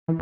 Hi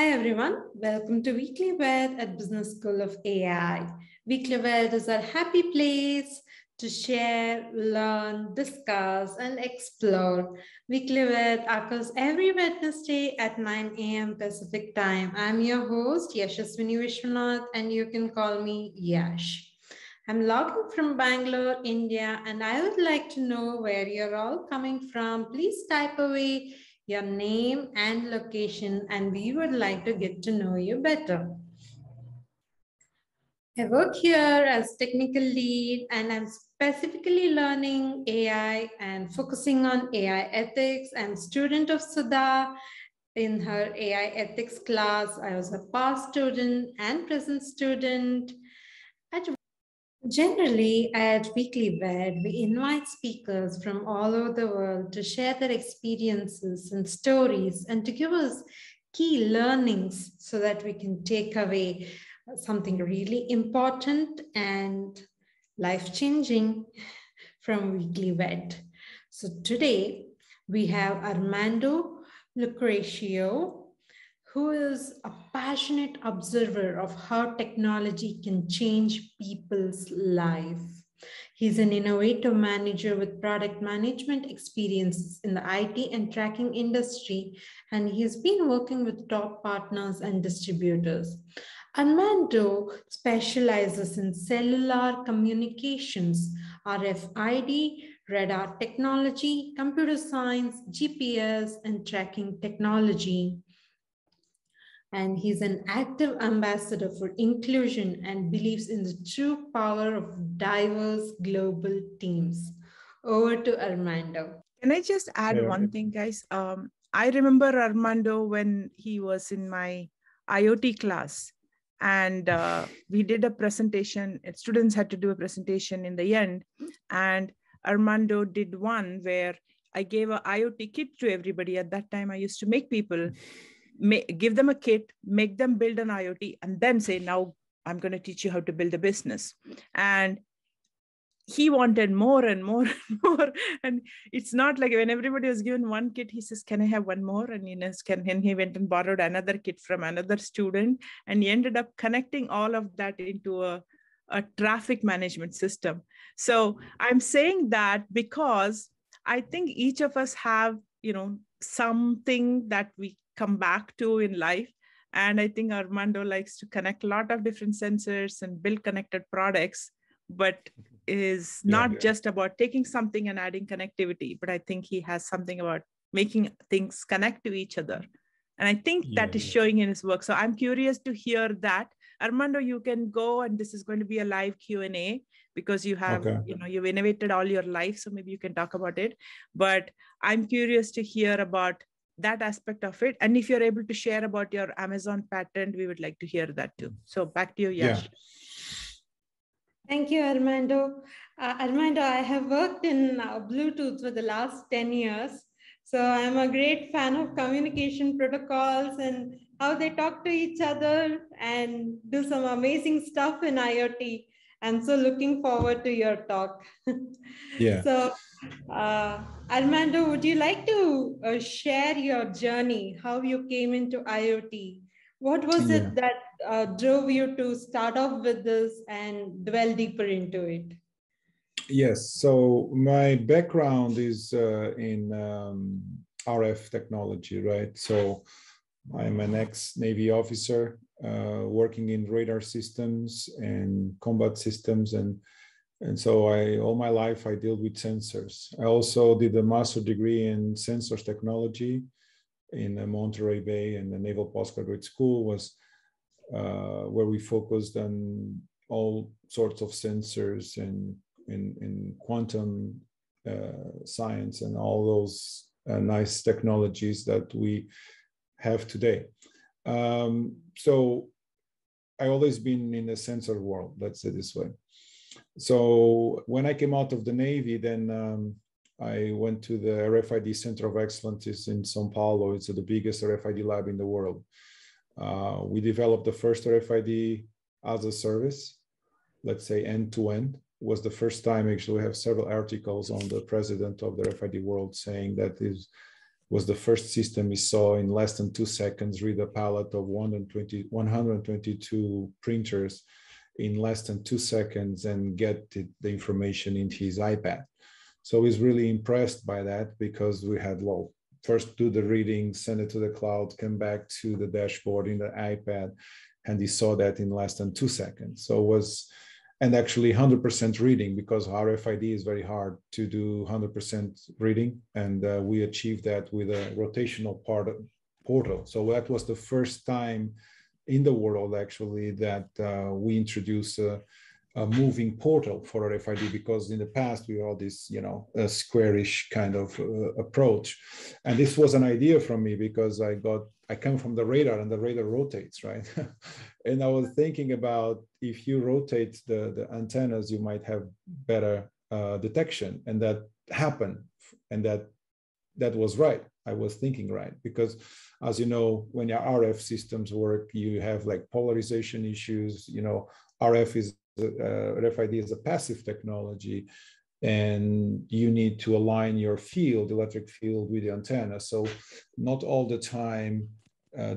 everyone, welcome to WeeklyWed at Business School of AI. WeeklyWed is our happy place to share, learn, discuss, and explore. WeeklyWed occurs every Wednesday at 9 a.m. Pacific time. I'm your host, Yashaswini Vishwanath, and you can call me Yash. I'm logging from Bangalore, India, and I would like to know where you're all coming from. Please type away your name and location, and we would like to get to know you better. I work here as technical lead, and I'm specifically learning AI and focusing on AI ethics. I'm student of Sudha in her AI ethics class. I was a past student and present student. Generally, at WeeklyWed, we invite speakers from all over the world to share their experiences and stories and to give us key learnings so that we can take away something really important and life-changing from WeeklyWed. So today, we have Armando Lucrecio, who is a passionate observer of how technology can change people's life. He's an innovative manager with product management experiences in the IT and tracking industry, and he's been working with top partners and distributors. Armando specializes in cellular communications, RFID, radar technology, computer science, GPS, and tracking technology. And he's an active ambassador for inclusion and believes in the true power of diverse global teams. Over to Armando. Can I just add one thing, guys? I remember Armando when he was in my IoT class, and we did a presentation. Students had to do a presentation in the end, and Armando did one where I gave an IoT kit to everybody. At that time, I used to make people give them a kit, make them build an IoT, and then say, now I'm going to teach you how to build a business. And he wanted more and more and more. And it's not like when everybody was given one kit, he says, can I have one more? And he went and borrowed another kit from another student. And he ended up connecting all of that into a traffic management system. So I'm saying that because I think each of us have, something that we come back to in life. And I think Armando likes to connect a lot of different sensors and build connected products, but is not just about taking something and adding connectivity, but I think he has something about making things connect to each other. And I think that is showing in his work. So I'm curious to hear that. Armando, you can go, and this is going to be a live Q&A because you have, you've innovated all your life. So maybe you can talk about it, but I'm curious to hear about that aspect of it. And if you're able to share about your Amazon patent, we would like to hear that too. So back to you, Yash. Yeah. Thank you, Armando. Armando, I have worked in Bluetooth for the last 10 years. So I'm a great fan of communication protocols and how they talk to each other and do some amazing stuff in IoT. I'm so looking forward to your talk. Yeah. So Armando, would you like to share your journey, how you came into IoT? What was it that drove you to start off with this and dwell deeper into it? Yes, so my background is in RF technology, right? So I'm an ex-Navy officer working in radar systems and combat systems, and so all my life I deal with sensors. I also did a master's degree in sensors technology in Monterey Bay, and the Naval Postgraduate School was where we focused on all sorts of sensors and in quantum science and all those nice technologies that we have today. So I always been in the sensor world, let's say this way. So when I came out of the Navy, then I went to the RFID Center of Excellence in São Paulo. It's the biggest RFID lab in the world. We developed the first RFID as a service, let's say end-to-end. Was the first time, actually, we have several articles on the president of the RFID world saying that this was the first system he saw in less than 2 seconds read a pallet of 122 printers in less than 2 seconds and get the information into his iPad. So he's really impressed by that, because we had, well, first do the reading, send it to the cloud, come back to the dashboard in the iPad, and he saw that in less than 2 seconds. So it was, and actually 100% reading, because RFID is very hard to do 100% reading. And we achieved that with a rotational portal. So that was the first time in the world, actually, that we introduced a moving portal for RFID, because in the past we had this, a squarish kind of approach. And this was an idea from me, because I come from the radar, and the radar rotates, right? And I was thinking about, if you rotate the antennas, you might have better detection. And that happened. And that was right. I was thinking right, because as you know, when your RF systems work, you have like polarization issues. RFID is a passive technology, and you need to align your field, electric field, with the antenna. So not all the time,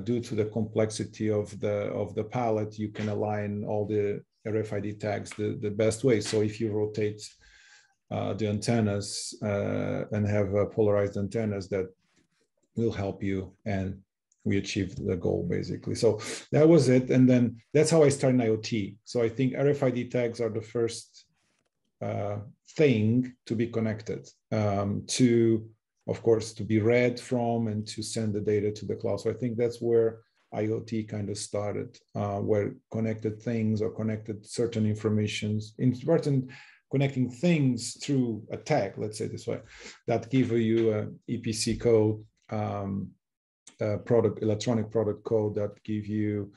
due to the complexity of the palette, you can align all the RFID tags the best way. So if you rotate the antennas and have polarized antennas, that will help you, and we achieved the goal, basically. So that was it. And then that's how I started in IoT. So I think RFID tags are the first thing to be connected, to, of course, to be read from and to send the data to the cloud. So I think that's where IoT kind of started, where connected things or connected certain informations, important connecting things through a tag, let's say this way, that give you a EPC code, electronic product code that give you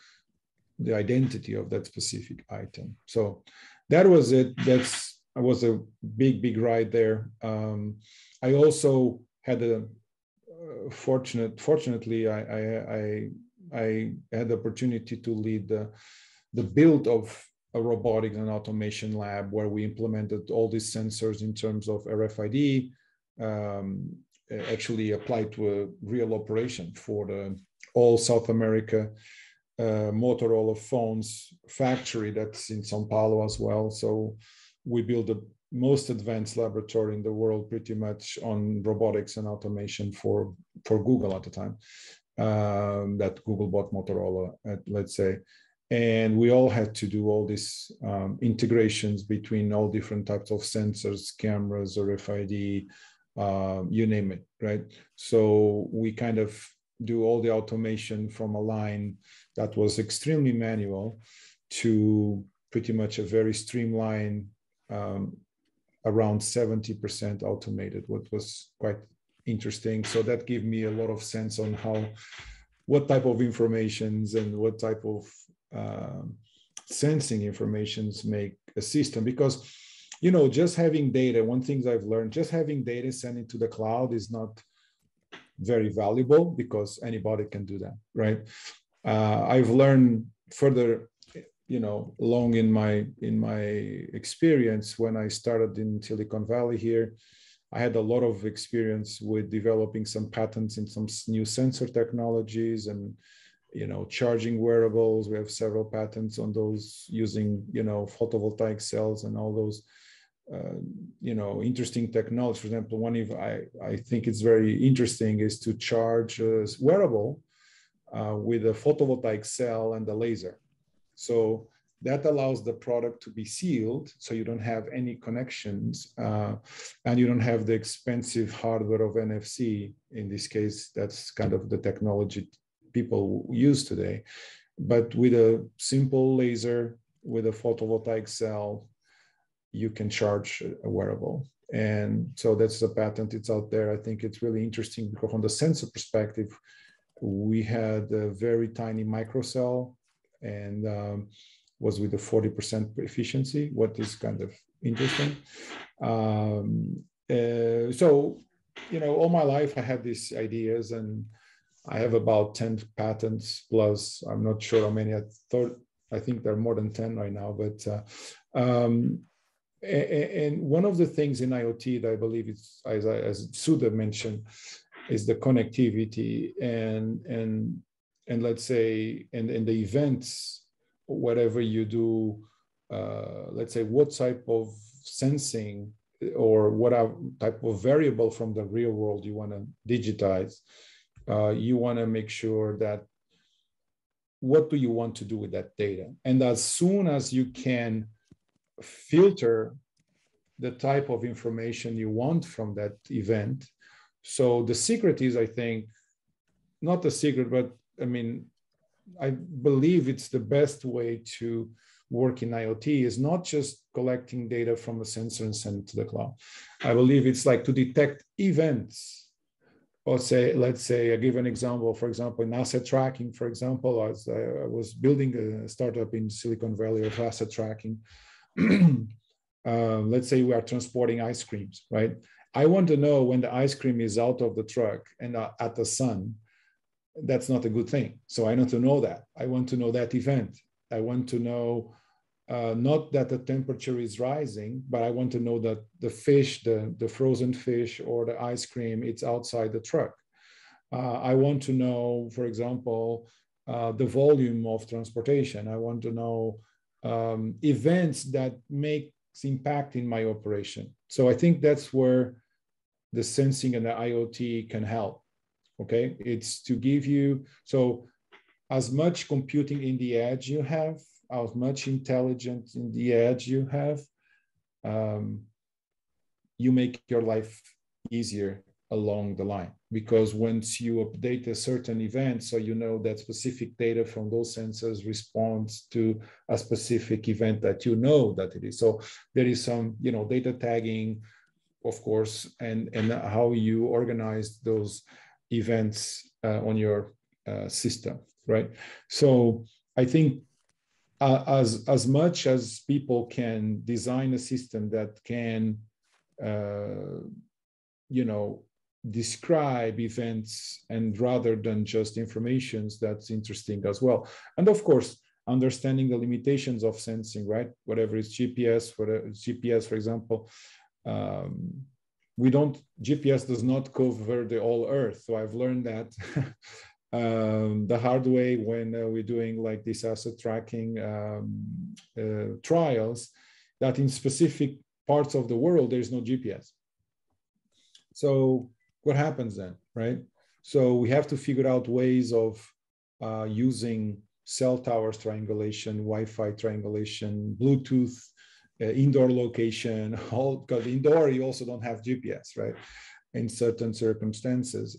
the identity of that specific item. So that was it. That was a big ride there. I also had fortunately, I had the opportunity to lead the build of a robotics and automation lab, where we implemented all these sensors in terms of RFID, actually applied to a real operation for the all South America Motorola phones factory that's in São Paulo as well. So we built the most advanced laboratory in the world, pretty much on robotics and automation for Google at the time, that Google bought Motorola, let's say. And we all had to do all these integrations between all different types of sensors, cameras, RFID, you name it, right? So we kind of do all the automation from a line that was extremely manual to pretty much a very streamlined, around 70% automated, what was quite interesting. So that gave me a lot of sense on what type of informations and what type of sensing informations make a system. Because just having data, one thing I've learned, just having data sent into the cloud is not very valuable, because anybody can do that, right? I've learned further, along in my experience, when I started in Silicon Valley here, I had a lot of experience with developing some patents in some new sensor technologies and, charging wearables. We have several patents on those using, photovoltaic cells and all those, interesting technology. For example, one of I think it's very interesting is to charge a wearable with a photovoltaic cell and a laser. So that allows the product to be sealed, so you don't have any connections, and you don't have the expensive hardware of NFC. In this case, that's kind of the technology people use today. But with a simple laser, with a photovoltaic cell, you can charge a wearable. And so that's a patent, it's out there. I think it's really interesting because from the sensor perspective, we had a very tiny microcell and was with a 40% efficiency, what is kind of interesting. So, you know, all my life I had these ideas, and I have about 10 patents plus, I'm not sure how many, I think there are more than 10 right now, but and one of the things in IoT that I believe it's, as Sudha mentioned, is the connectivity and let's say, and the events, whatever you do, let's say what type of sensing or what type of variable from the real world you want to digitize, you want to make sure that what do you want to do with that data? And as soon as you can filter the type of information you want from that event. So the secret is, I think, not the secret, but I mean, I believe it's the best way to work in IoT is not just collecting data from a sensor and send it to the cloud. I believe it's like to detect events. Or say, let's say, I give an example, for example, in asset tracking, for example, as I was building a startup in Silicon Valley of asset tracking. Let's say we are transporting ice creams, right? I want to know when the ice cream is out of the truck and at the sun. That's not a good thing. So I need to know that. I want to know that event. I want to know not that the temperature is rising, but I want to know that the fish, the frozen fish or the ice cream, it's outside the truck. I want to know, for example, the volume of transportation. I want to know events that make impact in my operation. So I think that's where the sensing and the IoT can help. Okay, it's to give you, so as much computing in the edge you have, as much intelligence in the edge you have, you make your life easier along the line. Because once you update a certain event, so you know that specific data from those sensors responds to a specific event that you know that it is. So there is some, you know, data tagging, of course, and how you organize those events on your system, right? So I think as much as people can design a system that can, you know, describe events and rather than just informations, that's interesting as well. And of course, understanding the limitations of sensing, right? Whatever is GPS, for example, GPS does not cover the whole Earth. So I've learned that the hard way when we're doing like this asset tracking trials, that in specific parts of the world, there's no GPS. So what happens then, right? So we have to figure out ways of using cell towers triangulation, Wi-Fi triangulation, Bluetooth, indoor location, because indoor you also don't have GPS, right? In certain circumstances.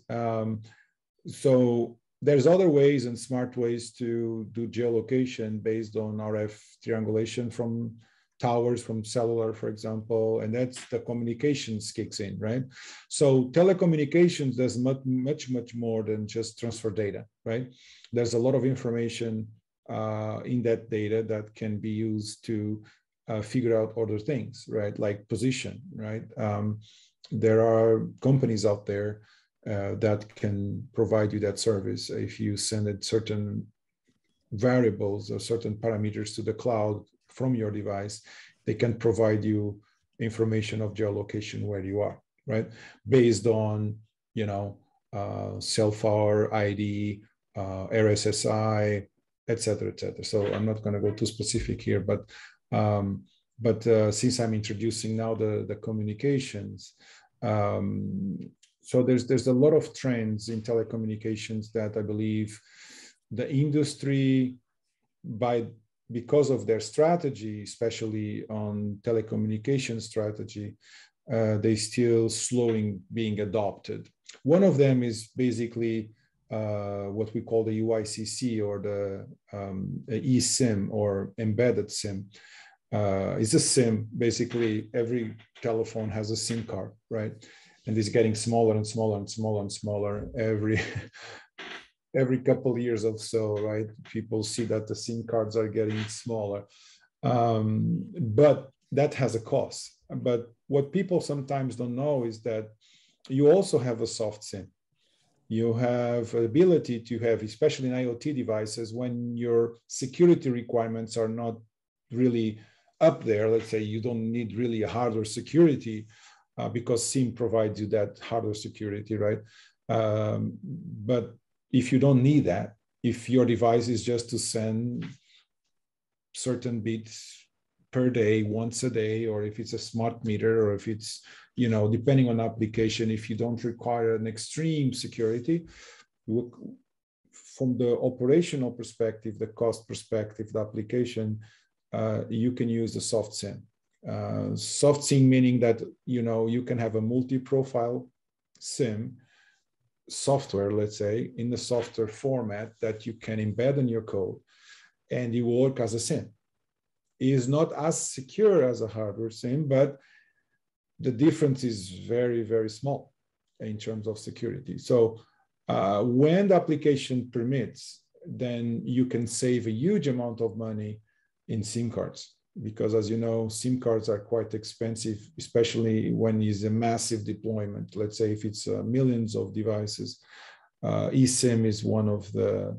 So there's other ways and smart ways to do geolocation based on RF triangulation from towers, from cellular, for example, and that's the communications kicks in, right? So telecommunications does much more than just transfer data, right? There's a lot of information in that data that can be used to figure out other things, right? Like position, right? There are companies out there that can provide you that service. If you send it certain variables or certain parameters to the cloud from your device, they can provide you information of geolocation where you are, right? Based on, you know, cell phone ID, RSSI, et cetera, et cetera. So I'm not going to go too specific here, but since I'm introducing now the communications, so there's a lot of trends in telecommunications that I believe the industry, because of their strategy, especially on telecommunication strategy, they still slowing being adopted. One of them is basically what we call the UICC or the eSIM or embedded SIM. It's a SIM. Basically, every telephone has a SIM card, right? And it's getting smaller and smaller and smaller and smaller every couple of years or so, right? People see that the SIM cards are getting smaller. But that has a cost. But what people sometimes don't know is that you also have a soft SIM. You have the ability to have, especially in IoT devices, when your security requirements are not really up there. Let's say you don't need really a hardware security because SIM provides you that hardware security, right? But if you don't need that, if your device is just to send certain bits per day, once a day, or if it's a smart meter, or if it's, depending on application, if you don't require an extreme security, from the operational perspective, the cost perspective, the application, you can use the soft SIM. Soft SIM meaning that, you can have a multi-profile SIM software, let's say, in the software format that you can embed in your code, and it will work as a SIM. It is not as secure as a hardware SIM, but the difference is very, very small in terms of security. So when the application permits, then you can save a huge amount of money in SIM cards, because as you know, SIM cards are quite expensive, especially when it's a massive deployment. Let's say if it's millions of devices, eSIM is one of the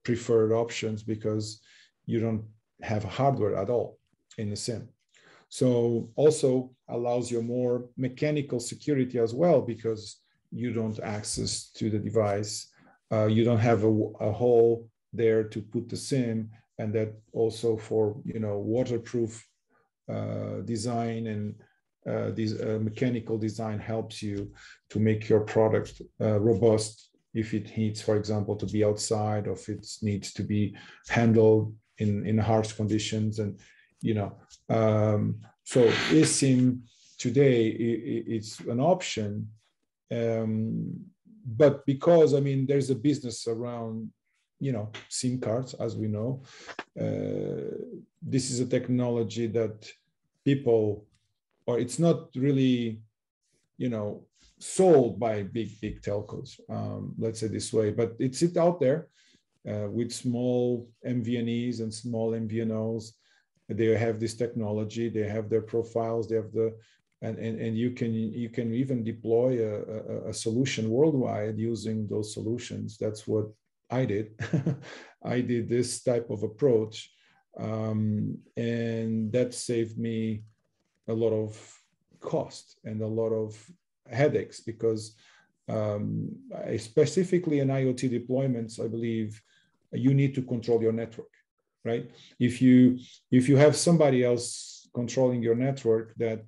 preferred options because you don't have hardware at all in the SIM. So also allows you more mechanical security as well, because you don't access to the device. You don't have a hole there to put the SIM, and that also for waterproof design and this mechanical design helps you to make your product robust if it needs, for example, to be outside, or if it needs to be handled in harsh conditions. And so eSIM today it's an option, but because there's a business around SIM cards, as we know, this is a technology that people, or it's not really sold by big telcos, let's say this way, but it's out there with small MVNEs and small MVNOs. They have this technology, they have their profiles, they have and you can even deploy a solution worldwide using those solutions. That's what I did. I did this type of approach, and that saved me a lot of cost and a lot of headaches, because specifically in IoT deployments, I believe you need to control your network, right? If you have somebody else controlling your network, that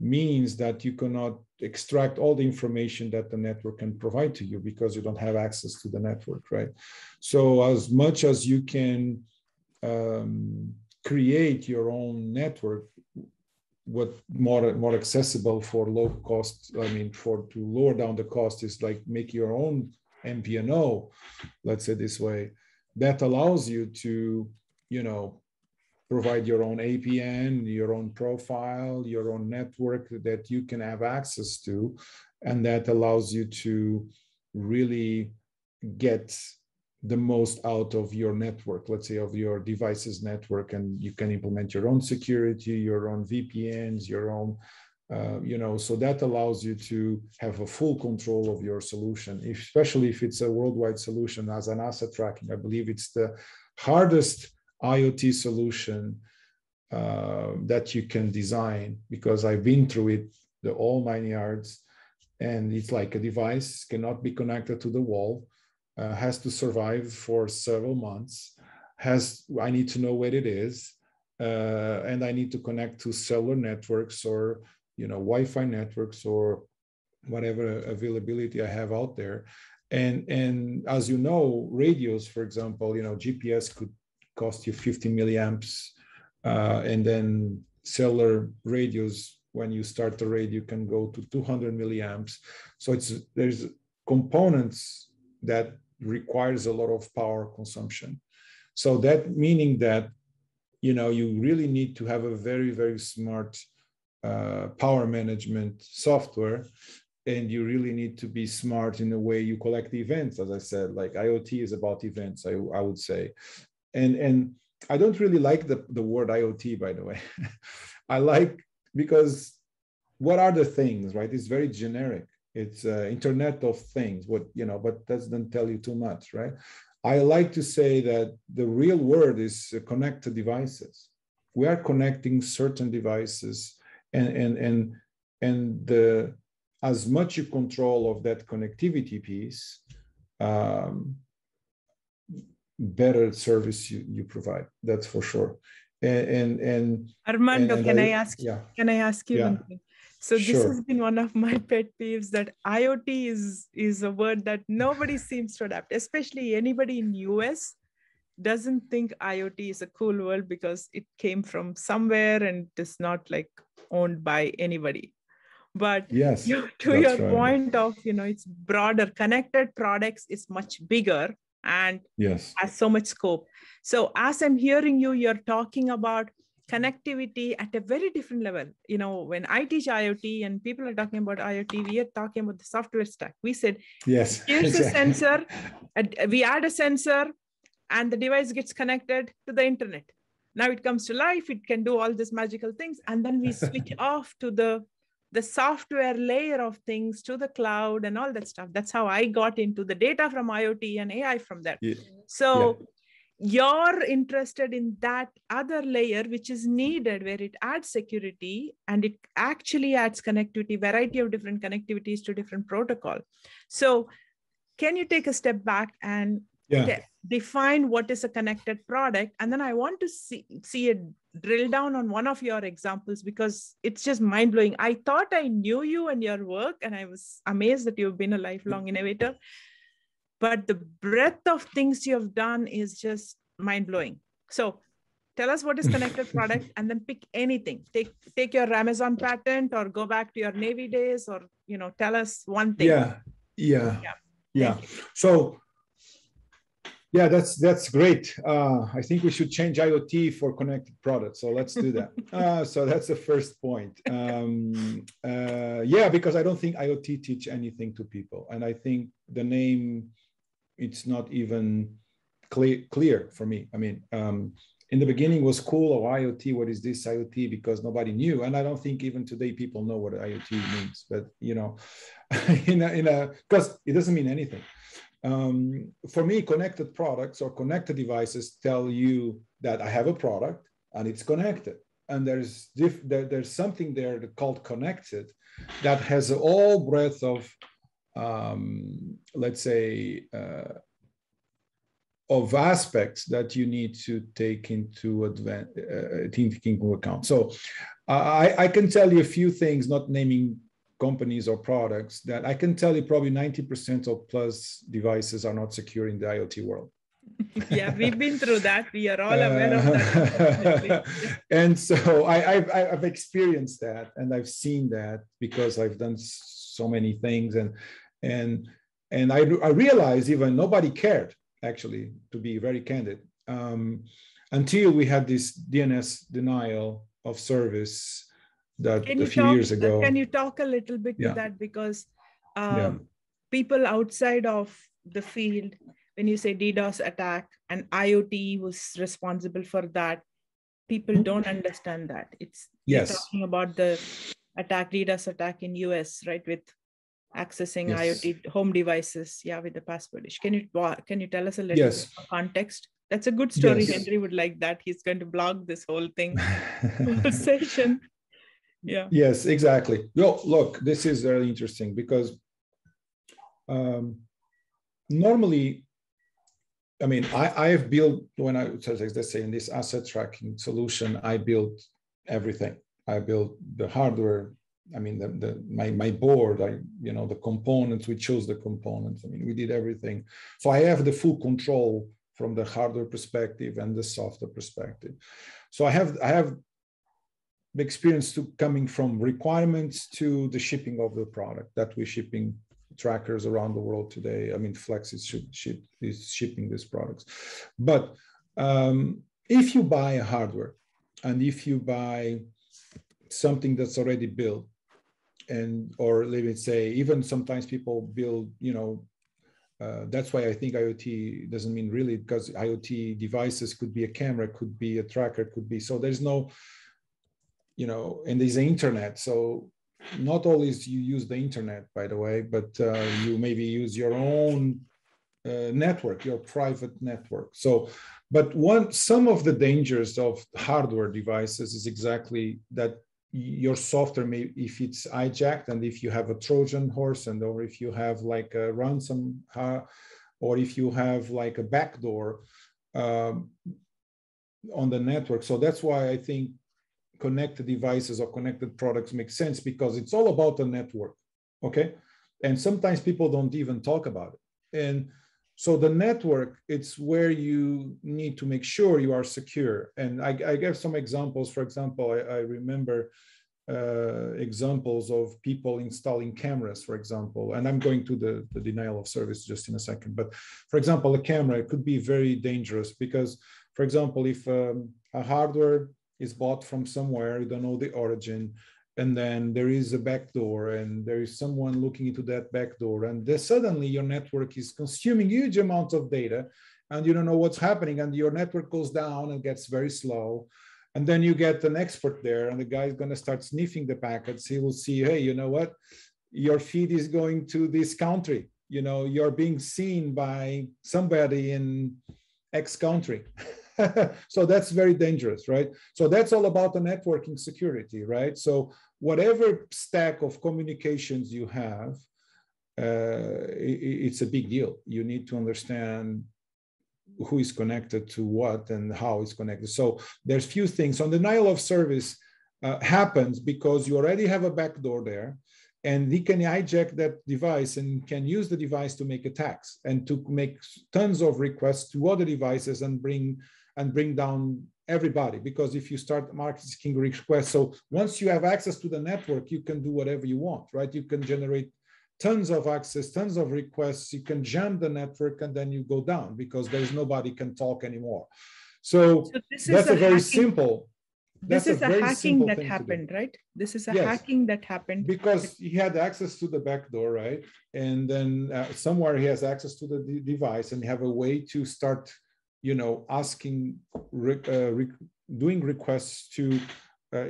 means that you cannot extract all the information that the network can provide to you, because you don't have access to the network, right? So as much as you can create your own network, what more accessible for low cost, to lower down the cost, is like make your own MVNO, let's say this way, that allows you to, provide your own APN, your own profile, your own network that you can have access to. And that allows you to really get the most out of your network, let's say of your device's network. And you can implement your own security, your own VPNs, your own, so that allows you to have a full control of your solution, especially if it's a worldwide solution as an asset tracking. I believe it's the hardest IoT solution that you can design, because I've been through it, all 9 yards, and it's like a device cannot be connected to the wall, has to survive for several months, I need to know where it is, and I need to connect to cellular networks or Wi-Fi networks or whatever availability I have out there. And as you know, radios, for example, GPS could cost you 50 milliamps, and then cellular radios, when you start the radio, can go to 200 milliamps. So there's components that requires a lot of power consumption. So that meaning that you really need to have a very, very smart power management software. And you really need to be smart in the way you collect the events. As I said, like IoT is about events, I would say. And I don't really like the word IoT, by the way. I like, because what are the things, right? It's very generic. It's Internet of Things, but that doesn't tell you too much, right? I like to say that the real word is connected devices. We are connecting certain devices, and the as much you control of that connectivity piece, better service you provide. That's for sure. And Armando, can I ask you yeah, one thing? So this has been one of my pet peeves, that IoT is a word that nobody seems to adapt, especially anybody in US doesn't think IoT is a cool word because it came from somewhere and it's not like owned by anybody. But yes, to your point of, it's broader, connected products is much bigger and has so much scope. So as I'm hearing you, you're talking about connectivity at a very different level. When I teach IoT and people are talking about IoT, we are talking about the software stack. We said, yes, here's a sensor, we add a sensor and the device gets connected to the internet. Now it comes to life, it can do all these magical things. And then we switch off to the software layer of things, to the cloud and all that stuff. That's how I got into the data from IoT and AI from that. You're interested in that other layer, which is needed, where it adds security and it actually adds connectivity, variety of different connectivities to different protocol. So can you take a step back and define what is a connected product? And then I want to see a drill down on one of your examples, because it's just mind-blowing. I thought I knew you and your work, and I was amazed that you've been a lifelong innovator. But the breadth of things you have done is just mind-blowing. So tell us what is connected product, and then pick anything. Take your Amazon patent, or go back to your Navy days, or tell us one thing. Yeah. So yeah, that's great. I think we should change IoT for connected products. So let's do that. So that's the first point. Because I don't think IoT teach anything to people, and I think the name, it's not even clear for me. I mean, in the beginning was cool. Oh, IoT, what is this IoT? Because nobody knew, and I don't think even today people know what IoT means. But because it doesn't mean anything. For me, connected products or connected devices tell you that I have a product and it's connected. And there's something there called connected that has all breadth of, let's say, of aspects that you need to take into account. So I can tell you a few things, not naming companies or products, that I can tell you probably 90% of plus devices are not secure in the IoT world. Yeah, we've been through that. We are all aware of that. And so I've experienced that, and I've seen that because I've done so many things, and I realized even nobody cared, actually, to be very candid, until we had this DNS denial of service that a few years ago. Can you talk a little bit to that? Because people outside of the field, when you say DDoS attack and IoT was responsible for that, people don't understand that. You're talking about the DDoS attack in US, right? With accessing IoT home devices, with the password issue. Can you tell us a little bit of context? That's a good story. Henry would like that. He's going to blog this whole thing, whole session. Yeah. Yes, exactly. Well, look, this is very interesting because normally, I mean, I have built, let's say in this asset tracking solution, I built everything. I built the hardware. I mean, my board, the components, we chose the components. I mean, we did everything. So I have the full control from the hardware perspective and the software perspective. So I have the experience coming from requirements to the shipping of the product that we're shipping trackers around the world today. I mean, Flex is shipping these products. But if you buy a hardware and if you buy something that's already built, and or let me say, even sometimes people build, that's why I think IoT doesn't mean really, because IoT devices could be a camera, could be a tracker, could be, so there's no, and there's the internet. So not always you use the internet, by the way, but you maybe use your own network, your private network. So, but some of the dangers of hardware devices is exactly that your software may, if it's hijacked, and if you have a Trojan horse, and or if you have like a ransom, or if you have like a backdoor on the network. So that's why I think connected devices or connected products make sense, because it's all about the network, okay? And sometimes people don't even talk about it. And so the network, it's where you need to make sure you are secure. And I gave some examples. For example, I remember examples of people installing cameras, for example, and I'm going to the denial of service just in a second. But for example, a camera could be very dangerous because, for example, if a hardware is bought from somewhere, you don't know the origin, and then there is a backdoor and there is someone looking into that backdoor, and then suddenly your network is consuming huge amounts of data and you don't know what's happening, and your network goes down and gets very slow. And then you get an expert there, and the guy is going to start sniffing the packets. He will see, hey, you know what? Your feed is going to this country. You're being seen by somebody in X country. So that's very dangerous, right? So that's all about the networking security, right? So whatever stack of communications you have, it's a big deal. You need to understand who is connected to what and how it's connected. So there's few things. On denial of service happens because you already have a backdoor there, and he can hijack that device and can use the device to make attacks and to make tons of requests to other devices and bring down everybody. Because if you start marketing requests, so once you have access to the network, you can do whatever you want, right? You can generate tons of access, tons of requests. You can jam the network and then you go down because there's nobody can talk anymore. So that's a very simple. This is a hacking that happened, right? This is a hacking that happened. Because he had access to the backdoor, right? And then somewhere he has access to the device, and you have a way to start, asking, doing requests to,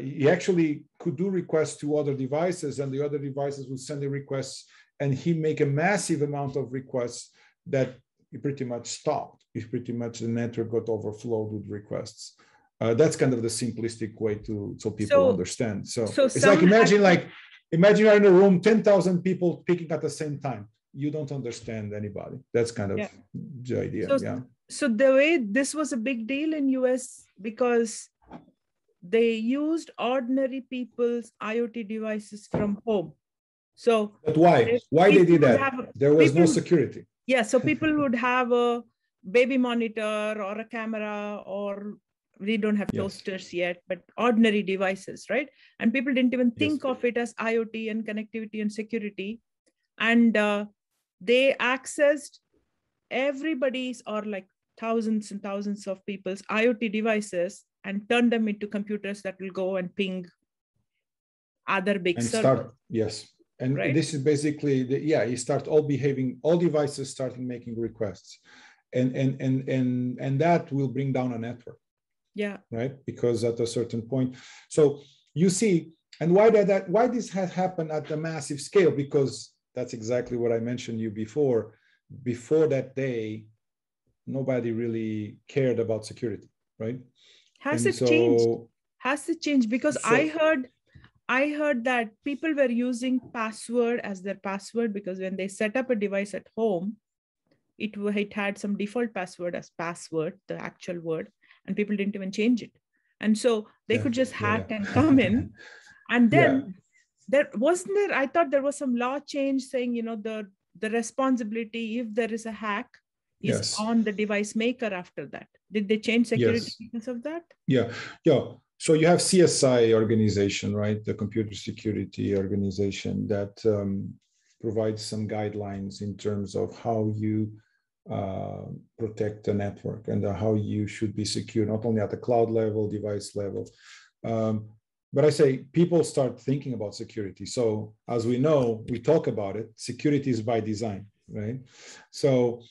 he actually could do requests to other devices, and the other devices would send the requests, and he make a massive amount of requests that he pretty much stopped. The network got overflowed with requests. That's kind of the simplistic way so people understand. So it's like imagine you're in a room, 10,000 people picking at the same time. You don't understand anybody. That's kind of the idea. So the way this was a big deal in US, because they used ordinary people's IoT devices from home. So but why they did that? There was no security. Yeah, so people would have a baby monitor or a camera, or we don't have toasters yet, but ordinary devices, right? And people didn't even think of it as IoT and connectivity and security. And they accessed everybody's, or like thousands and thousands of people's IoT devices, and turned them into computers that will go and ping other big servers. And right? This is basically, you start all devices starting making requests. And that will bring down a network. Yeah. Right. Because at a certain point, so you see, and why this has happened at a massive scale? Because that's exactly what I mentioned you before. Before that day, nobody really cared about security, right? Has it changed? Because I heard that people were using password as their password, because when they set up a device at home, it had some default password as password, the actual word, and people didn't even change it. And so they could just hack and come in. And then I thought there was some law change saying, the responsibility, if there is a hack, is on the device maker after that. Did they change security because of that? Yeah. So you have CSI organization, right? The computer security organization that provides some guidelines in terms of how you protect the network and how you should be secure, not only at the cloud level, device level. But I say people start thinking about security. So as we know, we talk about it, security is by design, right? So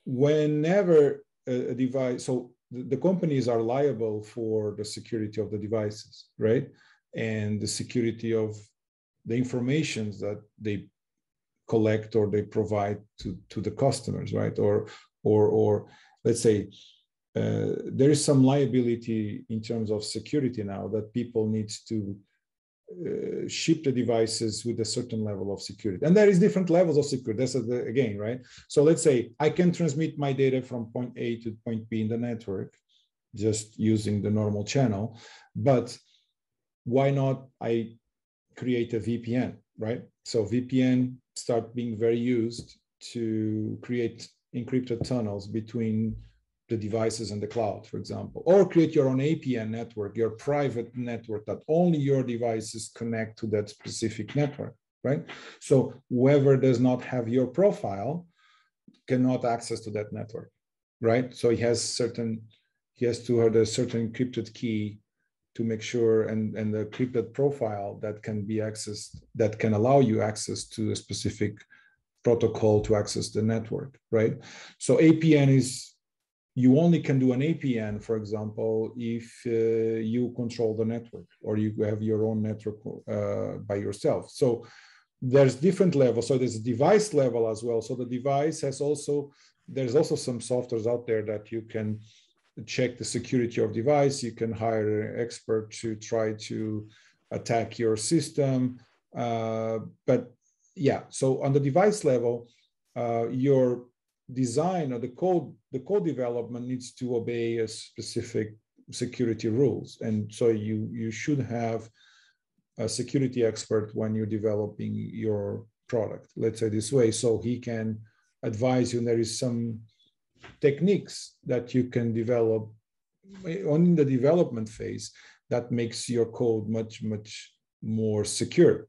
whenever a device, so the companies are liable for the security of the devices, right? And the security of the informations that they collect or they provide to the customers, right? Or let's say there is some liability in terms of security now that people need to ship the devices with a certain level of security. And there is different levels of security. That's again, right? So let's say I can transmit my data from point A to point B in the network, just using the normal channel. But why not I create a VPN, right? So VPN start being very used to create encrypted tunnels between the devices and the cloud, for example, or create your own APN network, your private network that only your devices connect to that specific network, right? So whoever does not have your profile cannot access to that network, right? So he has to have a certain encrypted key to make sure, and the encrypted profile that can be accessed, that can allow you access to a specific protocol to access the network, right? So APN is, you only can do an APN, for example, if you control the network or you have your own network by yourself. So there's different levels. So there's a device level as well. So the device has also, there's also some softwares out there that you can check the security of device. You can hire an expert to try to attack your system. But yeah, so on the device level, your design or the code development needs to obey a specific security rules. And so you should have a security expert when you're developing your product, let's say this way, so he can advise you. And there is some techniques that you can develop on the development phase that makes your code much more secure.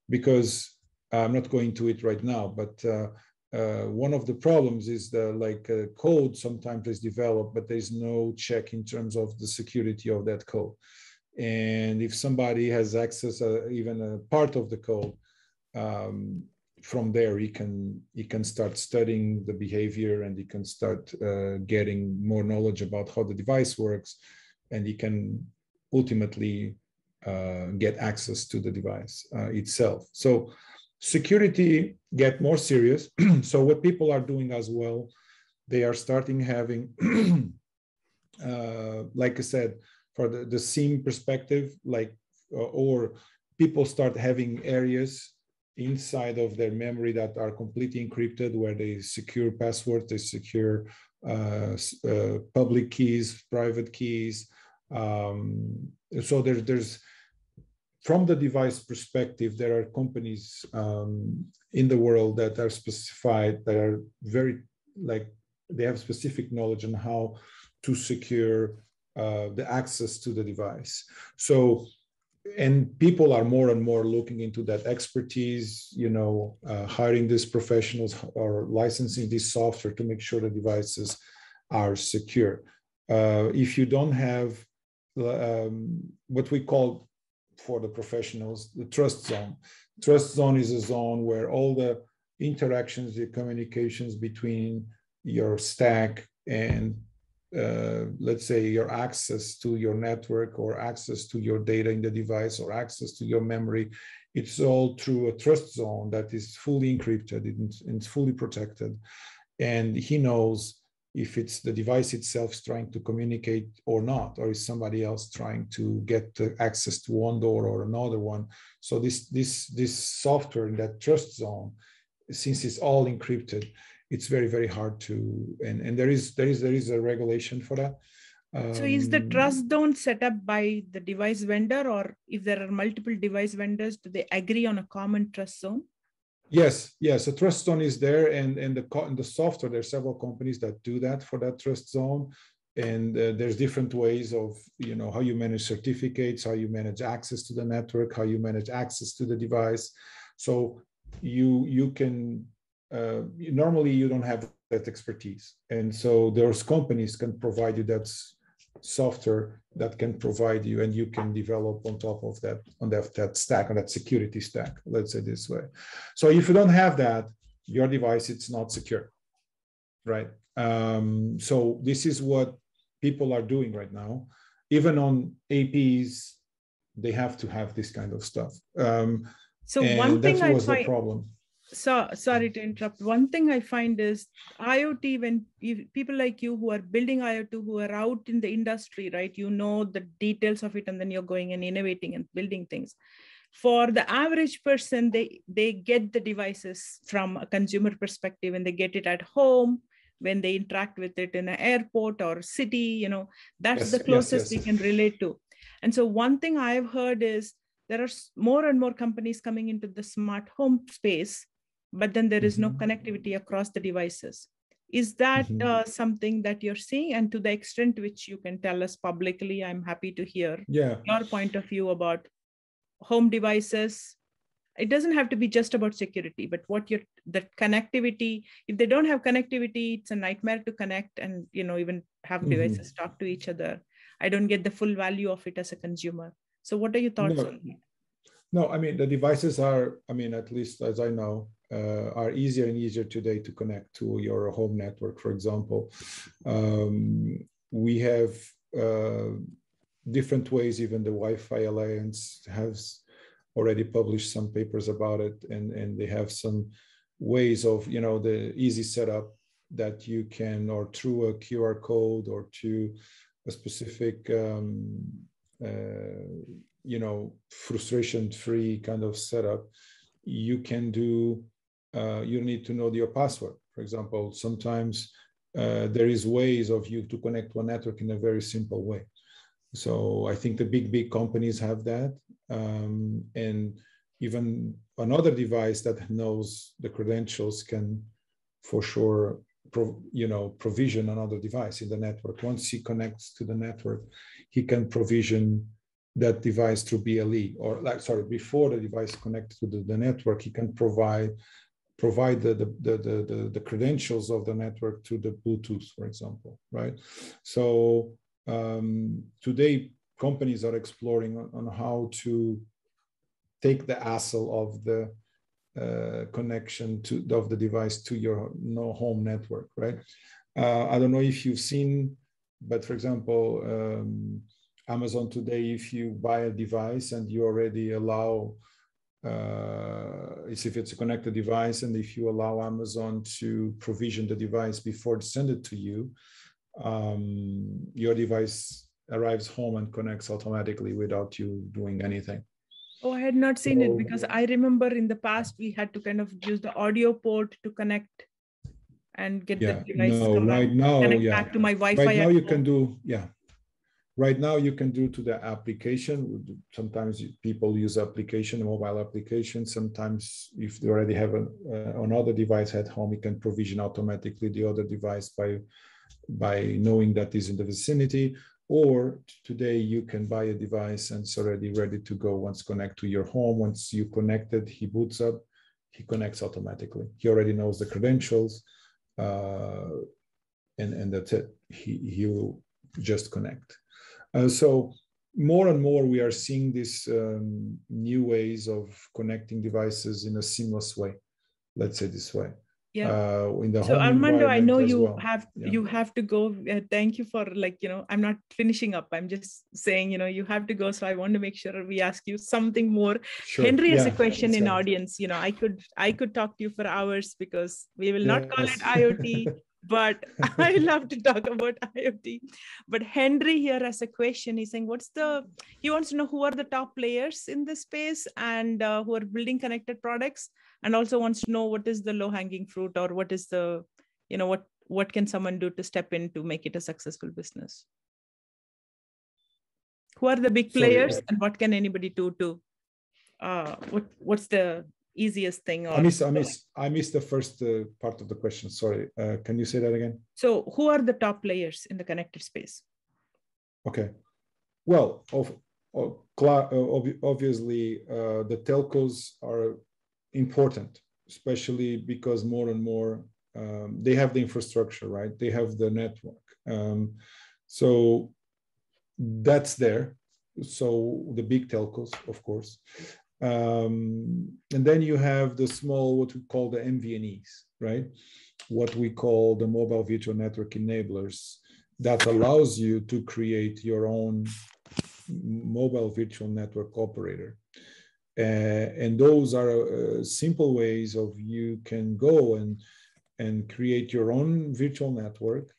Because I'm not going to it right now, but one of the problems is the code sometimes is developed, but there's no check in terms of the security of that code. And if somebody has access even a part of the code, from there he can start studying the behavior, and he can start getting more knowledge about how the device works, and he can ultimately get access to the device itself. So security get more serious. So what people are doing as well, they are starting having, like I said, for the SIEM perspective, or people start having areas inside of their memory that are completely encrypted, where they secure passwords, they secure public keys, private keys. So there's from the device perspective, there are companies in the world that are specified, that are very, they have specific knowledge on how to secure the access to the device. So, and people are more and more looking into that expertise, hiring these professionals or licensing this software to make sure the devices are secure. If you don't have what we call, for the professionals, the trust zone. Trust zone is a zone where all the interactions, the communications between your stack and let's say your access to your network, or access to your data in the device, or access to your memory, it's all through a trust zone that is fully encrypted and it's fully protected. And he knows if it's the device itself trying to communicate or not, or is somebody else trying to get access to one door or another one. So this software in that trust zone, since it's all encrypted, it's very hard to, and there is a regulation for that. So is the trust zone set up by the device vendor, or if there are multiple device vendors, do they agree on a common trust zone? Yes, a trust zone is there, and the software, there are several companies that do that for that trust zone. And there's different ways of, how you manage certificates, how you manage access to the network, how you manage access to the device. So you can, normally you don't have that expertise. And so those companies can provide you that software that can provide you, and you can develop on top of that, on that stack, on that security stack, let's say this way. So if you don't have that, your device, it's not secure, right? So this is what people are doing right now. Even on APs, they have to have this kind of stuff. So and one thing that was the problem. So sorry to interrupt. One thing I find is IoT, when people like you who are building IoT, who are out in the industry, right? You know the details of it, and then you're going and innovating and building things. For the average person, they get the devices from a consumer perspective, and they get it at home when they interact with it in an airport or city. That's the closest we can relate to. And so one thing I've heard is there are more and more companies coming into the smart home space, but then there is no connectivity across the devices. Is that something that you're seeing? And to the extent which you can tell us publicly, I'm happy to hear your point of view about home devices. It doesn't have to be just about security, but the connectivity. If they don't have connectivity, it's a nightmare to connect and even have devices talk to each other. I don't get the full value of it as a consumer. So what are your thoughts on that? No, I mean, the devices are, at least as I know, are easier and easier today to connect to your home network. For example, we have different ways. Even the Wi-Fi Alliance has already published some papers about it, and they have some ways of, the easy setup that you can, or through a QR code or to a specific frustration-free kind of setup, you can do, you need to know your password. For example, sometimes there is ways of you to connect to a network in a very simple way. So I think the big companies have that. And even another device that knows the credentials can for sure provision another device in the network. Once he connects to the network, he can provision that device through BLE, or before the device connects to the network, he can provide the credentials of the network to the Bluetooth, for example, right? So today companies are exploring on how to take the hassle of the connection of the device to your home network, right? I don't know if you've seen, but for example, Amazon today, if you buy a device and you already allow, if it's a connected device, and if you allow Amazon to provision the device before send it to you, your device arrives home and connects automatically without you doing anything. Oh, I had not seen it, because I remember in the past we had to kind of use the audio port to connect and get the device connect back to my Wi-Fi. Right now you can do, right now you can do to the application. Sometimes people use application, a mobile application. Sometimes if they already have another device at home, you can provision automatically the other device by knowing that is in the vicinity. Or today you can buy a device and it's already ready to go. Once connect to your home, once you connected, he boots up, he connects automatically. He already knows the credentials, and that's it. He will just connect. So more and more we are seeing these new ways of connecting devices in a seamless way. Let's say this way. In the home Armando, I know you you have to go. Thank you for I'm not finishing up. I'm just saying, you have to go. So I want to make sure we ask you something more. Sure. Henry has a question in audience. I could talk to you for hours, because we will not call it IoT, but I love to talk about IoT. But Henry here has a question. He's saying, he wants to know who are the top players in this space and who are building connected products, and also wants to know what is the low-hanging fruit, or what is the, what can someone do to step in to make it a successful business? Who are the big players, and what can anybody do to, what's the easiest thing? I missed the first part of the question. Sorry. Can you say that again? So who are the top players in the connected space? Okay. Well, obviously, the telcos are important, especially because more and more they have the infrastructure, right? They have the network. So that's there. So the big telcos, of course. And then you have the small, what we call the MVNEs, right? What we call the mobile virtual network enablers that allows you to create your own mobile virtual network operator. And those are simple ways of you can go and create your own virtual network.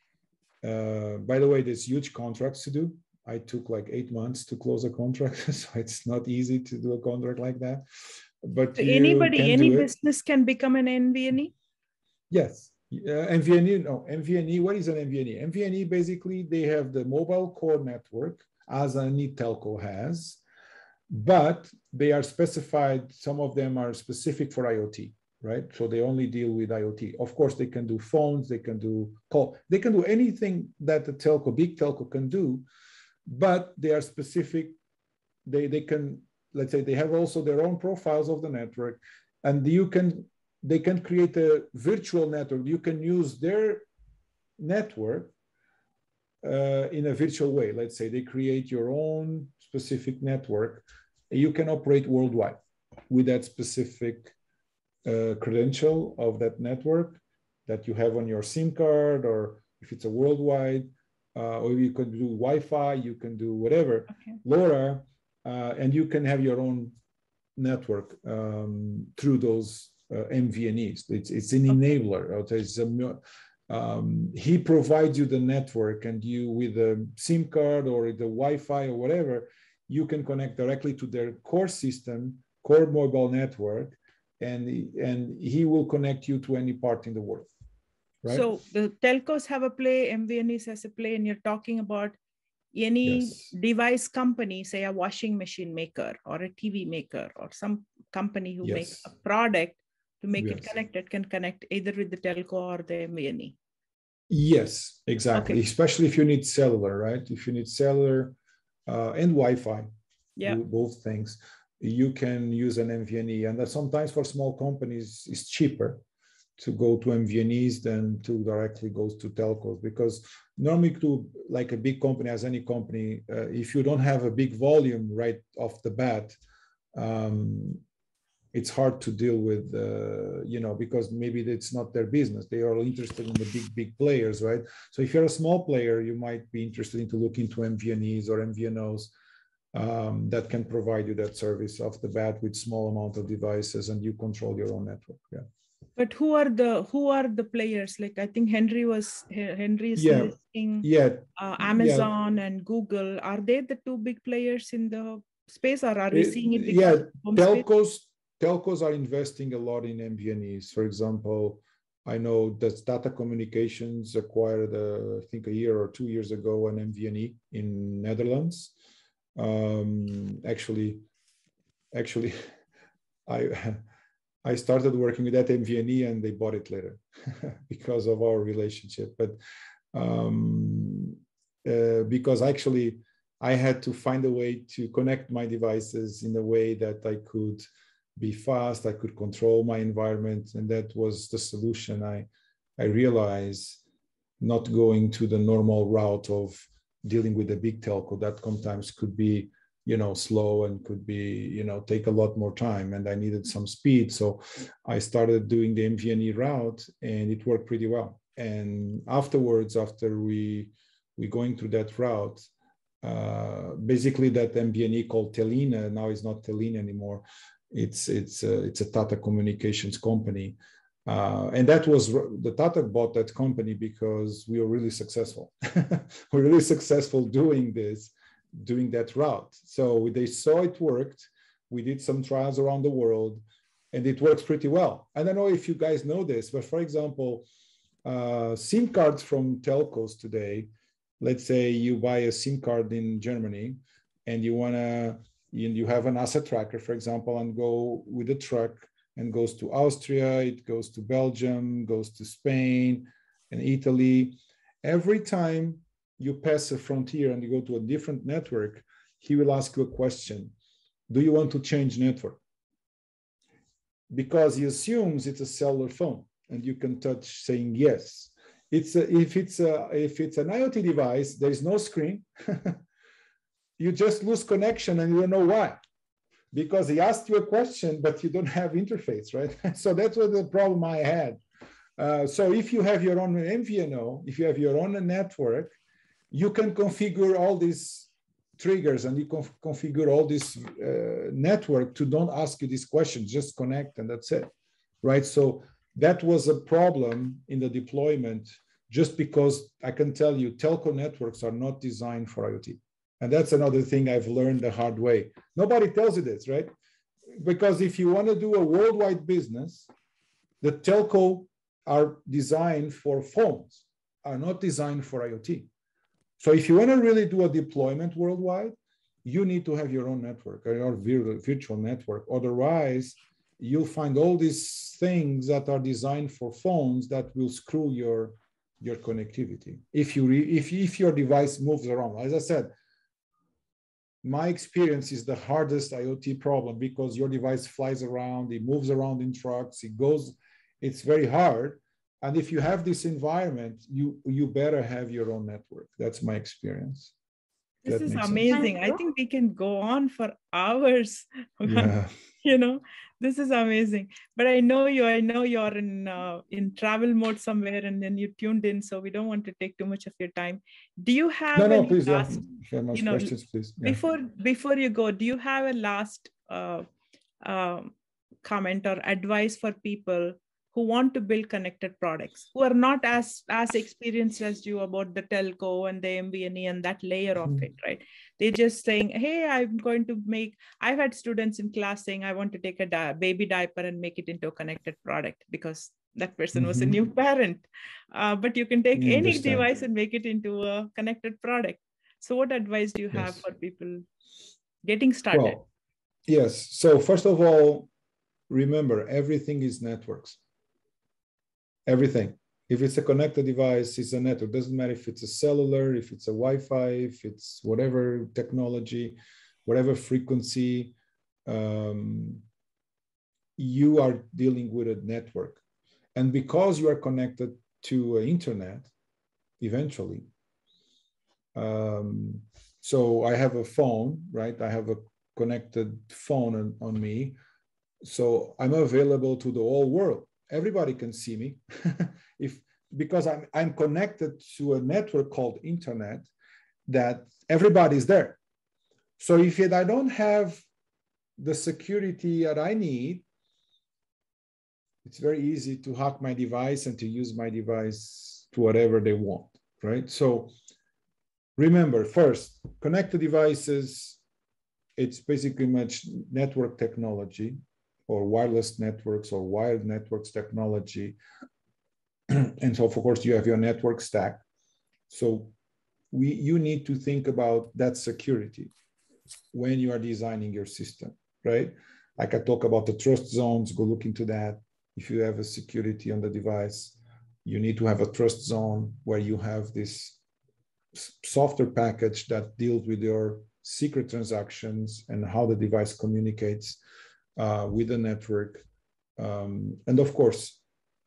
By the way, there's huge contracts to do. I took like 8 months to close a contract, so it's not easy to do a contract like that. But so any business can become an NVNE? Yes. MVNE, no, MVNE, what is an MVNE? MVNE, basically, they have the mobile core network, as any telco has, but they are specified, some of them are specific for IoT, right? So they only deal with IoT. Of course, they can do phones, they can do call, they can do anything that the telco, big telco can do, but they are specific. They can, let's say, they have also their own profiles of the network, and they can create a virtual network. You can use their network in a virtual way. Let's say they create your own specific network. You can operate worldwide with that specific credential of that network that you have on your SIM card, or if it's a worldwide, or you can do Wi-Fi, you can do whatever, okay. LoRa, and you can have your own network through those MVNEs. It's an enabler. He provides you the network, and you, with a SIM card or the Wi-Fi or whatever, you can connect directly to their core system, core mobile network, and he will connect you to any part in the world. Right? So the telcos have a play, MVNEs has a play, and you're talking about any device company, say a washing machine maker or a TV maker or some company who makes a product to make it connected, can connect either with the telco or the MVNE. Yes, exactly. Okay. Especially if you need cellular, right? If you need cellular and Wi-Fi, both things, you can use an MVNE. And that sometimes for small companies, it's cheaper to go to MVNEs than to directly go to telcos, because normally to like a big company, as any company, if you don't have a big volume right off the bat, it's hard to deal with, because maybe it's not their business. They are interested in the big players, right? So if you're a small player, you might be interested in to look into MVNEs or MVNOs that can provide you that service off the bat with small amount of devices, and you control your own network. Yeah. But who are the players? Like I think Henry is listing Amazon and Google. Are they the two big players in the space, or are we seeing it? Telcos are investing a lot in MVNEs. For example, I know that Tata Communications acquired, I think a year or 2 years ago, an MVNE in Netherlands. Actually, I started working with that MVNE and they bought it later because of our relationship. But because actually I had to find a way to connect my devices in a way that I could be fast, I could control my environment. And that was the solution. I realized, not going to the normal route of dealing with a big telco that sometimes could be slow and could be, take a lot more time, and I needed some speed. So I started doing the MVNE route, and it worked pretty well. And afterwards, after we going through that route, basically that MVNE called Telina, now it's not Telina anymore. It's a Tata Communications company. And that was, the Tata bought that company because we were really successful. We're really successful doing that route. So they saw it worked. We did some trials around the world, and it works pretty well. I don't know if you guys know this, but for example, SIM cards from telcos today, let's say you buy a SIM card in Germany and you have an asset tracker, for example, and go with a truck and goes to Austria, it goes to Belgium, goes to Spain and Italy. Every time you pass a frontier and you go to a different network, he will ask you a question. Do you want to change network? Because he assumes it's a cellular phone. and you can touch saying yes. If it's an IoT device, there is no screen. You just lose connection and you don't know why. Because he asked you a question, but you don't have interface, right? So that's what the problem I had. So if you have your own MVNO, if you have your own network, you can configure all these triggers and you configure all this network to don't ask you these questions, just connect and that's it, right? So that was a problem in the deployment, just because I can tell you telco networks are not designed for IoT. And that's another thing I've learned the hard way. Nobody tells you this, right? Because if you want to do a worldwide business, the telco are designed for phones, are not designed for IoT. So if you want to really do a deployment worldwide, you need to have your own network or your virtual network. Otherwise, you'll find all these things that are designed for phones that will screw your connectivity. If your device moves around, as I said, my experience is the hardest IoT problem because your device flies around, it moves around in trucks, it's very hard. And if you have this environment, you better have your own network. That's my experience. This is amazing. I think we can go on for hours. Yeah. You know, this is amazing. But I know you're in travel mode somewhere, and then you tuned in, so we don't want to take too much of your time. Do you have please, last, if you have more questions, please. Yeah. Before you go, do you have a last comment or advice for people who want to build connected products, who are not as experienced as you about the telco and the MVNE and that layer of it, right? They're just saying, hey, I've had students in class saying, I want to take a baby diaper and make it into a connected product because that person was a new parent. But you can take any device and make it into a connected product. So what advice do you have for people getting started? Well, yes. So first of all, remember, everything is networks. Everything. If it's a connected device, it's a network. Doesn't matter if it's a cellular, if it's a Wi-Fi, if it's whatever technology, whatever frequency, you are dealing with a network. And because you are connected to internet, eventually, so I have a phone, right? I have a connected phone on me. So I'm available to the whole world. Everybody can see me because I'm connected to a network called internet that everybody's there. So if I don't have the security that I need, it's very easy to hack my device and to use my device to whatever they want, right? So remember, first, connected devices, it's basically much network technology, or wireless networks or wired networks technology. And so, of course, you have your network stack. So you need to think about that security when you are designing your system, right? Like I talk about the trust zones, go look into that. If you have a security on the device, you need to have a trust zone where you have this software package that deals with your secret transactions and how the device communicates with the network. And of course,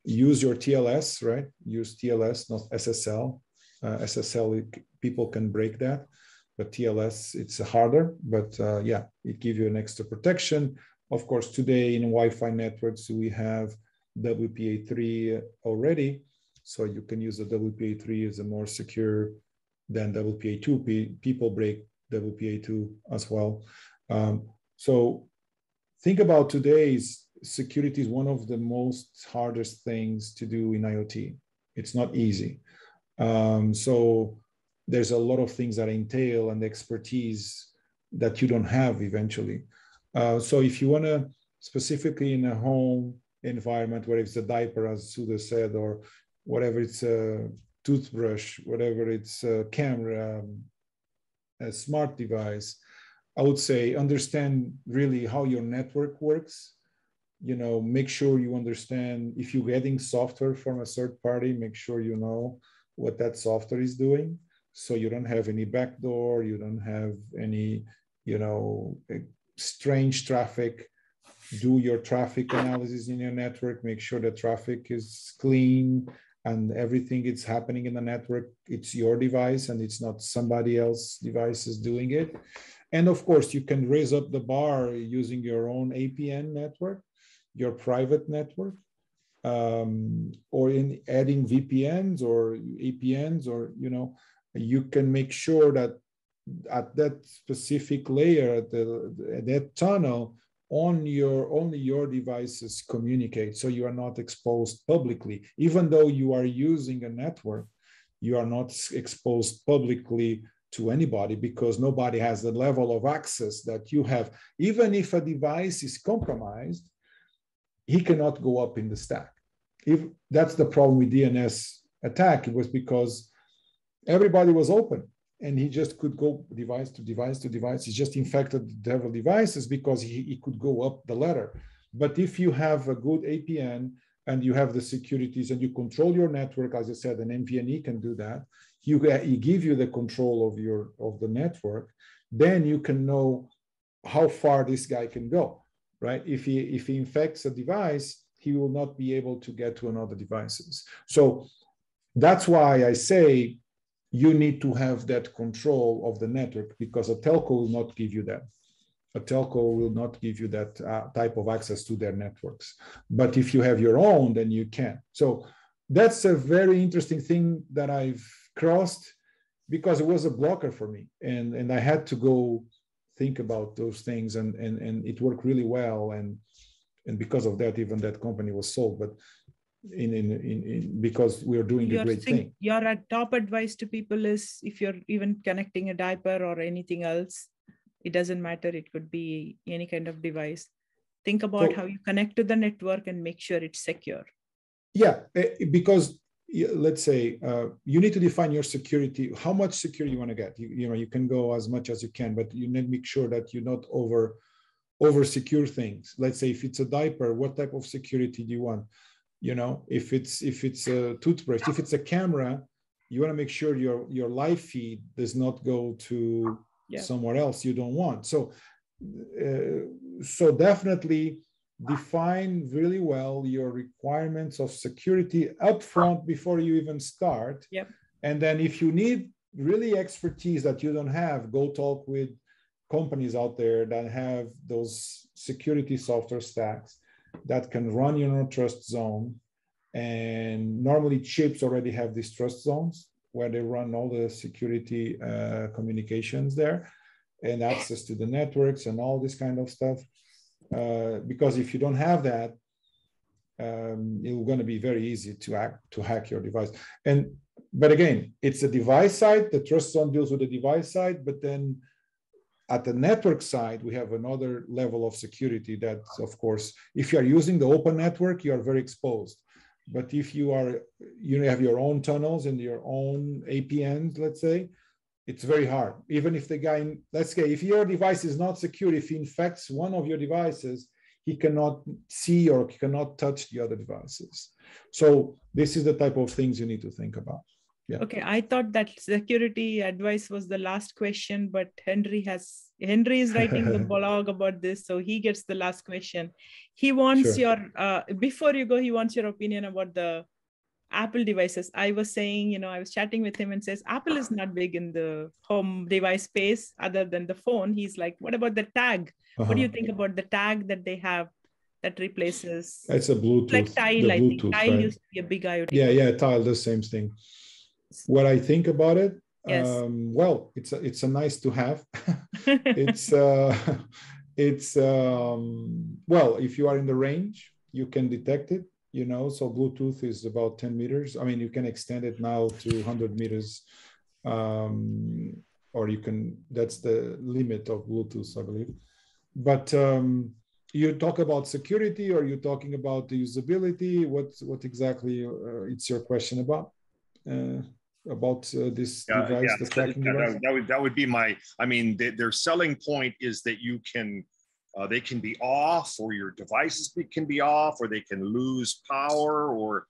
use your TLS, right? Use TLS, not SSL. SSL, people can break that, but TLS, it's harder, but yeah, it gives you an extra protection. Of course, today in Wi-Fi networks, we have WPA3 already. So you can use the WPA3 as a more secure than WPA2. People break WPA2 as well. So think about today's security is one of the most hardest things to do in IoT. It's not easy. So there's a lot of things that entail and expertise that you don't have eventually. So if you want to specifically in a home environment, whether it's a diaper, as Sudha said, or whatever, it's a toothbrush, whatever it's a camera, a smart device, I would say understand really how your network works. You know, make sure you understand if you're getting software from a third party, make sure you know what that software is doing. So you don't have any backdoor, you don't have any, you know, strange traffic do your traffic analysis in your network, make sure the traffic is clean and everything is happening in the network. It's your device and it's not somebody else's devices doing it. And of course, you can raise up the bar using your own APN network, your private network, or in adding VPNs or APNs, or, you know, you can make sure that at that specific layer, at that tunnel, only your devices communicate, so you are not exposed publicly. Even though you are using a network, you are not exposed publicly to anybody, because nobody has the level of access that you have. Even if a device is compromised, he cannot go up in the stack. If that's the problem with DNS attack, it was because everybody was open and he just could go device to device to device. He just infected several devices because he could go up the ladder. But if you have a good APN and you have the securities and you control your network, as I said, an MVNE can do that. He give you the control of the network, then you can know how far this guy can go, right? If he infects a device, he will not be able to get to another devices. So that's why I say you need to have that control of the network, because a telco will not give you that. A telco will not give you that type of access to their networks. But if you have your own, then you can. So that's a very interesting thing that I've crossed, because it was a blocker for me. And I had to go think about those things, and it worked really well. And because of that, even that company was sold. But because we're doing a great thing. Your top advice to people is, if you're even connecting a diaper or anything else, it doesn't matter. It could be any kind of device. Think about how you connect to the network and make sure it's secure. Yeah, because let's say you need to define your security, how much security you want to get. You can go as much as you can, but you need to make sure that you're not over secure things. Let's say if it's a diaper, what type of security do you want? You know, if it's a toothbrush, if it's a camera, you want to make sure your live feed does not go to somewhere else you don't want. So definitely define really well your requirements of security upfront before you even start. Yep. And then if you need really expertise that you don't have, go talk with companies out there that have those security software stacks that can run in a trust zone. And normally chips already have these trust zones where they run all the security communications there and access to the networks and all this kind of stuff. Because if you don't have that, it's going to be very easy to hack your device. But again, it's the device side. The trust zone deals with the device side, but then at the network side, we have another level of security that, of course, if you are using the open network, you are very exposed. But if you have your own tunnels and your own APNs, let's say, it's very hard. Even if the guy, let's say, if your device is not secure, if he infects one of your devices, he cannot see or he cannot touch the other devices. So this is the type of things you need to think about. Yeah. Okay, I thought that security advice was the last question, but Henry is writing the blog about this, so he gets the last question. He wants your before you go, he wants your opinion about the Apple devices. I was saying, I was chatting with him and says Apple is not big in the home device space other than the phone. He's like, what about the tag? What do you think about the tag that they have that replaces? It's a Bluetooth. Like Tile, I think. Tile right? used to be a big IoT. Yeah, Tile, the same thing. What I think about it, yes. Well, it's a nice to have. Well, if you are in the range, you can detect it, so Bluetooth is about 10 meters. I mean, you can extend it now to 100 meters, or that's the limit of Bluetooth, I believe. But you talk about security, or you're talking about the usability? What exactly it's your question about? This device, the tracking device? That would be my, their selling point is that you can, they can be off, or your devices can be off, or they can lose power, or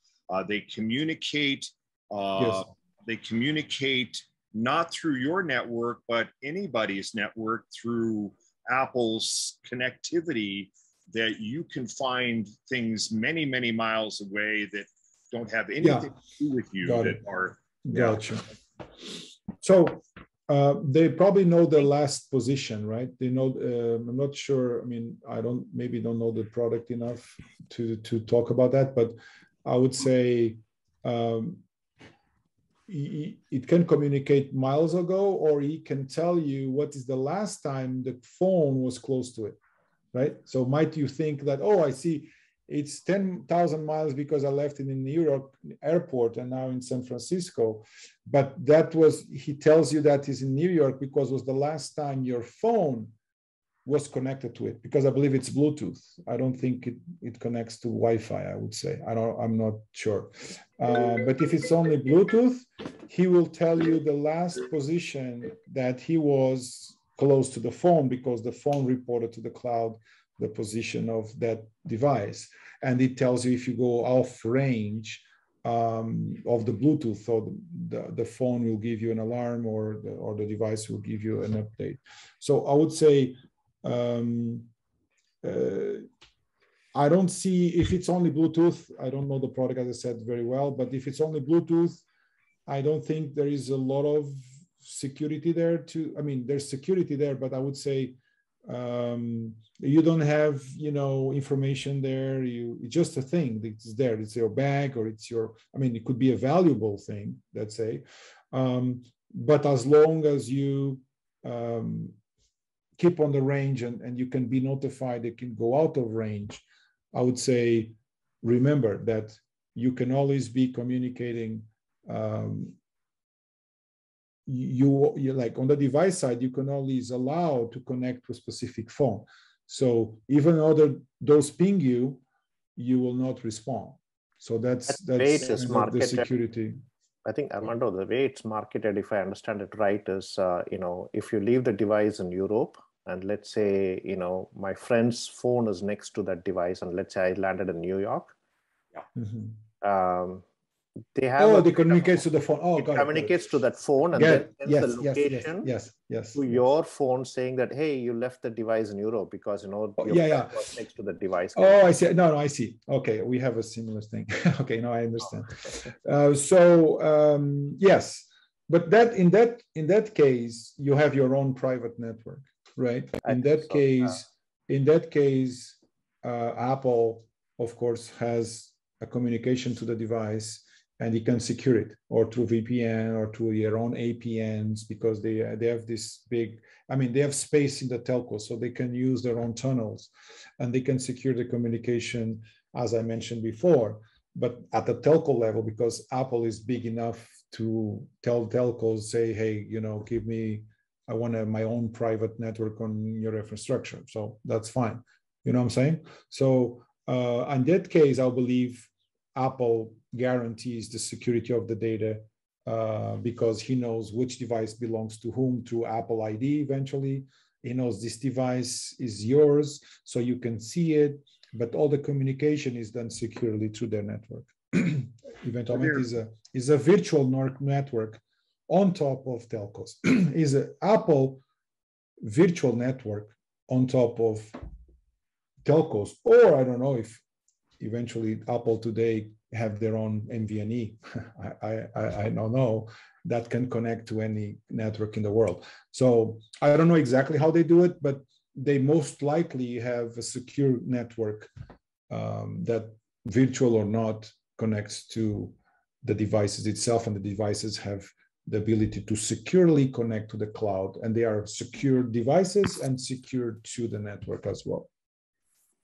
they communicate, yes. They communicate not through your network, but anybody's network through Apple's connectivity that you can find things many, many miles away that don't have anything to do with you that are. Gotcha. So they probably know the last position, right? They know, I'm not sure, I mean, maybe don't know the product enough to talk about that, but I would say it can communicate miles ago, or he can tell you what is the last time the phone was close to it, right? So might you think that, oh, I see, it's 10,000 miles because I left it in New York airport and now in San Francisco. But that was, he tells you that is in New York because it was the last time your phone was connected to it, because I believe it's Bluetooth. I don't think it connects to Wi-Fi, I would say. I'm not sure. But if it's only Bluetooth, he will tell you the last position that he was close to the phone, because the phone reported to the cloud the position of that device. And it tells you if you go off range of the Bluetooth, so the phone will give you an alarm, or the device will give you an update. So I would say, I don't see, if it's only Bluetooth, I don't know the product, as I said, very well, but if it's only Bluetooth, I don't think there is a lot of security there to, I mean, there's security there, but I would say you don't have, information there. It's just a thing that's there. It's your bag, or it's your, I mean, it could be a valuable thing, let's say. But as long as you keep on the range and you can be notified, it can go out of range, I would say, remember that you can always be communicating. You like on the device side, you can always allow to connect to a specific phone. So even though those ping you, you will not respond. So that's the security. I think, Armando, the way it's marketed, if I understand it right, is, if you leave the device in Europe, and let's say, my friend's phone is next to that device, and let's say I landed in New York. Mm-hmm. They have they communicate to the phone. Oh, it communicates to that phone, and then sends the location to your phone, saying that, hey, you left the device in Europe because your phone was next to the device. Oh, I see. No, I see. Okay, we have a similar thing. Okay, no, I understand. Yes, but in that case, you have your own private network, right? In that case, Apple, of course, has a communication to the device, and you can secure it, or through VPN, or through your own APNs, because they have this big, I mean, they have space in the telco, so they can use their own tunnels, and they can secure the communication, as I mentioned before. But at the telco level, because Apple is big enough to tell telcos, say, hey, give me, I want to have my own private network on your infrastructure. So that's fine. You know what I'm saying? So in that case, I believe Apple guarantees the security of the data because he knows which device belongs to whom through Apple ID eventually. He knows this device is yours, so you can see it, but all the communication is done securely through their network. Eventually, is a virtual network on top of telcos. Is an Apple virtual network on top of telcos, or I don't know if eventually Apple today have their own MVNE. I don't know, that can connect to any network in the world. So I don't know exactly how they do it, but they most likely have a secure network that, virtual or not, connects to the devices itself, and the devices have the ability to securely connect to the cloud, and they are secure devices and secured to the network as well.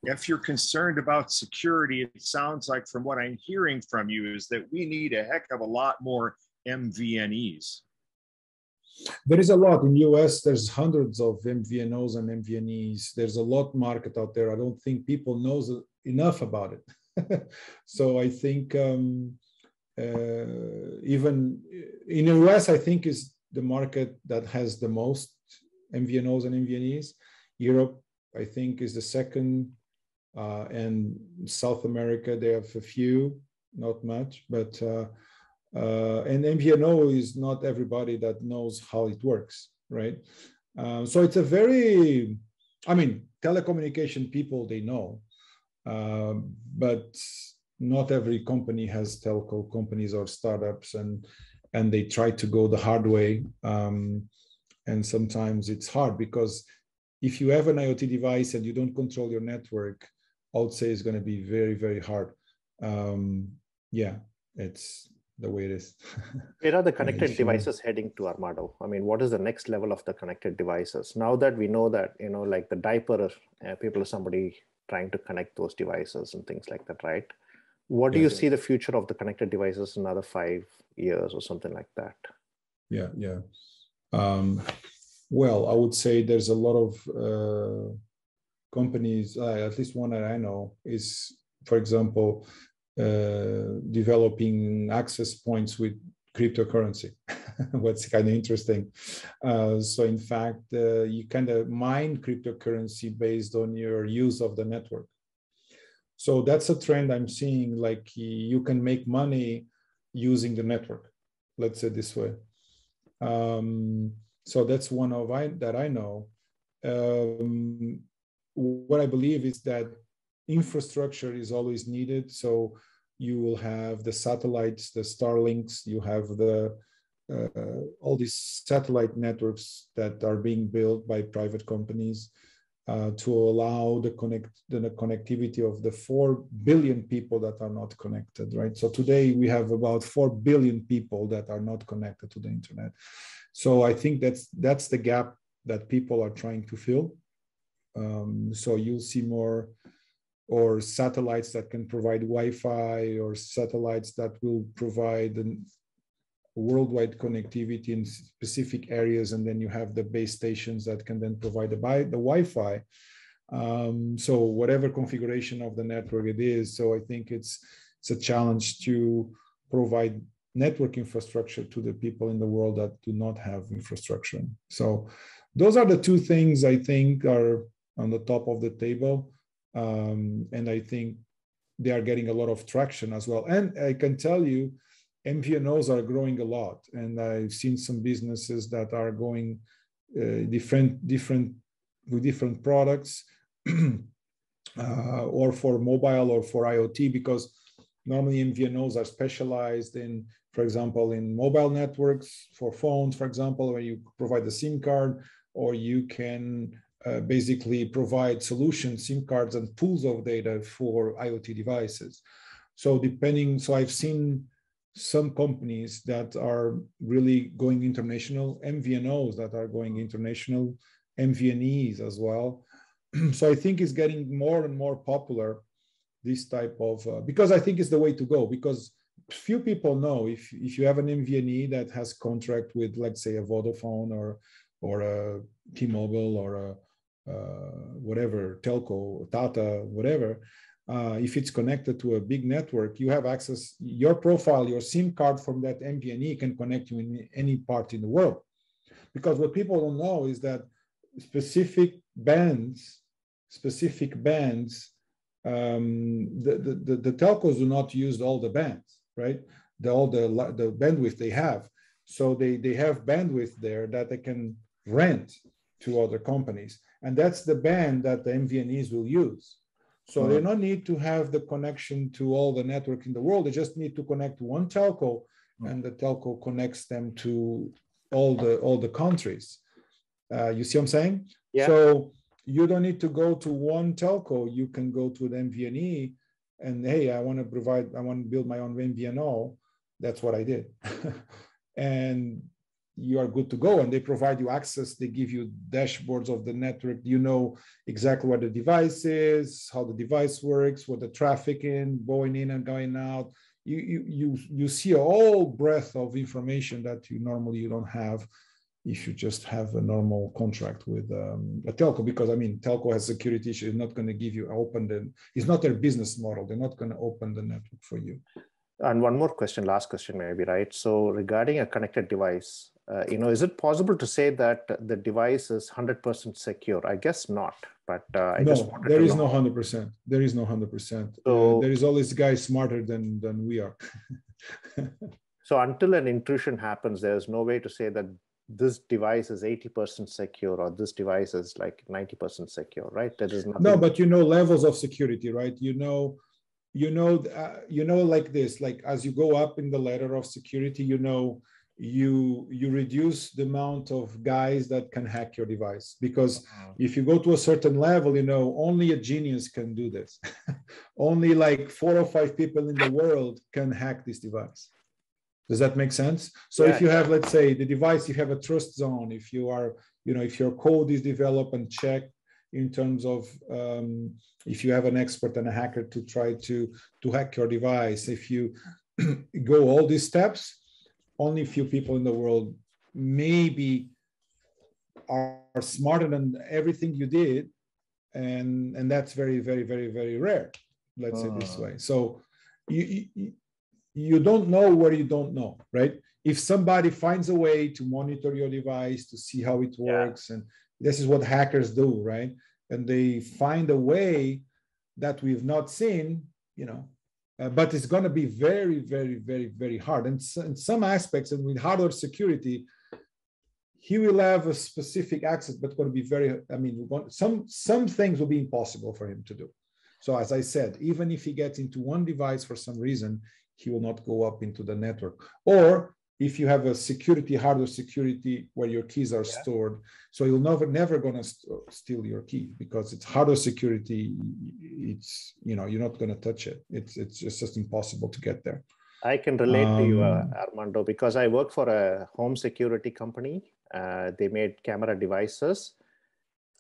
If you're concerned about security, it sounds like from what I'm hearing from you is that we need a heck of a lot more MVNEs. There is a lot in the US. There's hundreds of MVNOs and MVNEs. There's a lot market out there. I don't think people know enough about it. So I think even in the US, I think is the market that has the most MVNOs and MVNEs. Europe, I think, is the second. And South America, they have a few, not much, but and MVNO is not everybody that knows how it works, right? So it's a very I mean, telecommunication people, they know, but not every company has telco companies or startups, and they try to go the hard way. And sometimes it's hard because if you have an IoT device and you don't control your network, I would say it's going to be very, very hard. Yeah, it's the way it is. Where are the connected devices heading to, Armando? I mean, what is the next level of the connected devices? Now that we know that, you know, like the diaper, people, somebody trying to connect those devices and things like that, right? What do you see the future of the connected devices in another 5 years or something like that? Yeah. Well, I would say there's a lot of companies, at least one that I know is, for example, developing access points with cryptocurrency. What's kind of interesting. So in fact, you kind of mine cryptocurrency based on your use of the network. So that's a trend I'm seeing, like you can make money using the network, let's say this way. So that's one of that I know. What I believe is that infrastructure is always needed. So you will have the satellites, the Starlinks, you have the all these satellite networks that are being built by private companies to allow the connectivity of the 4 billion people that are not connected, right? So today we have about 4 billion people that are not connected to the internet. So I think that's the gap that people are trying to fill. So you'll see more or satellites that can provide Wi-Fi, or satellites that will provide worldwide connectivity in specific areas, and then you have the base stations that can then provide the Wi-Fi. So whatever configuration of the network it is, so I think it's a challenge to provide network infrastructure to the people in the world that do not have infrastructure. So those are the two things I think are on the top of the table. And I think they are getting a lot of traction as well. And I can tell you, MVNOs are growing a lot. And I've seen some businesses that are going different with different products or for mobile or for IoT, because normally MVNOs are specialized in, for example, in mobile networks for phones, for example, where you provide the SIM card, or you can basically provide solutions, SIM cards and pools of data for IoT devices. So I've seen some companies that are really going international, MVNOs that are going international, MVNEs as well. So I think it's getting more and more popular, this type of, because I think it's the way to go, because few people know if you have an MVNE that has contract with, let's say, a Vodafone or a T-Mobile or a whatever, telco, Tata, whatever, if it's connected to a big network, you have access, your profile, your SIM card from that MVNE can connect you in any part in the world. Because what people don't know is that specific bands, the telcos do not use all the bands, right? All the bandwidth they have. So they have bandwidth there that they can rent to other companies. And that's the band that the MVNEs will use. So they don't need to have the connection to all the network in the world. They just need to connect to one telco, and the telco connects them to all the countries. You see what I'm saying? Yeah. So you don't need to go to one telco. You can go to the MVNE and, hey, I want to build my own MVNO. That's what I did. And you are good to go. And they provide you access. They give you dashboards of the network. You know exactly what the device is, how the device works, what the traffic going in and going out. You see a whole breadth of information that you don't have if you just have a normal contract with a telco, because I mean, telco has security issues. It's not going to give you it's not their business model. They're not going to open the network for you. And one more question, last question maybe, right? So regarding a connected device, is it possible to say that the device is 100% secure? I guess not, but there is no 100%. There is no 100%. So, there is always guys smarter than we are. So until an intrusion happens, there's no way to say that this device is 80% secure or this device is like 90% secure, right? There is nothing. No, but you know levels of security, right? You know, like this, like as you go up in the ladder of security, you know, you reduce the amount of guys that can hack your device, because if you go to a certain level, you know, only a genius can do this. Only like 4 or 5 people in the world can hack this device. Does that make sense? So if you have, let's say, the device, you have a trust zone, if you are, you know, if your code is developed and checked in terms of if you have an expert and a hacker to try to hack your device, if you go all these steps, only a few people in the world maybe are smarter than everything you did, and that's very, very, very, very rare. Let's say this way. So you don't know where you don't know, right? If somebody finds a way to monitor your device to see how it works, and this is what hackers do, right? And they find a way that we've not seen, you know, but it's going to be very, very, very, very hard. And in some aspects, and with hardware security, he will have a specific access, but going to be very, I mean, some things will be impossible for him to do. So as I said, even if he gets into one device for some reason, he will not go up into the network. Or if you have a security, hardware security, where your keys are stored, so you'll never going to steal your key, because it's hardware security. It's, you know, you're not going to touch it. It's just impossible to get there. I can relate to you, Armando, because I work for a home security company. They made camera devices,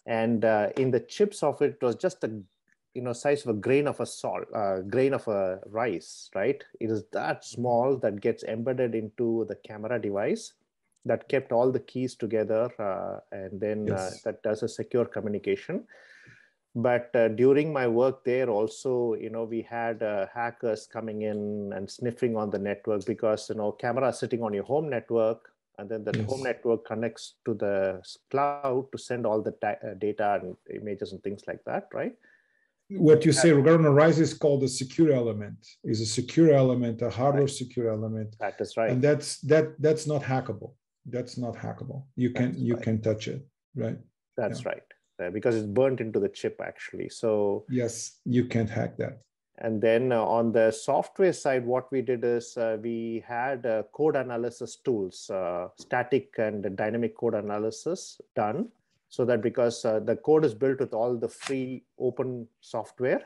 and in the chips of it was just a, you know, size of a grain of a salt, grain of a rice, right? It is that small that gets embedded into the camera device that kept all the keys together, and then that does a secure communication. But during my work there also, you know, we had hackers coming in and sniffing on the network, because, you know, camera is sitting on your home network, and then the home network connects to the cloud to send all the data and images and things like that, right? What you say regarding the RISE is called a secure element. Is a secure element, a hardware secure element. That is right. And that's not hackable. That's not hackable. You can touch it, right? That's right. Because it's burnt into the chip, actually. So yes, you can't hack that. And then on the software side, what we did is we had code analysis tools, static and dynamic code analysis done. So that because the code is built with all the free open software.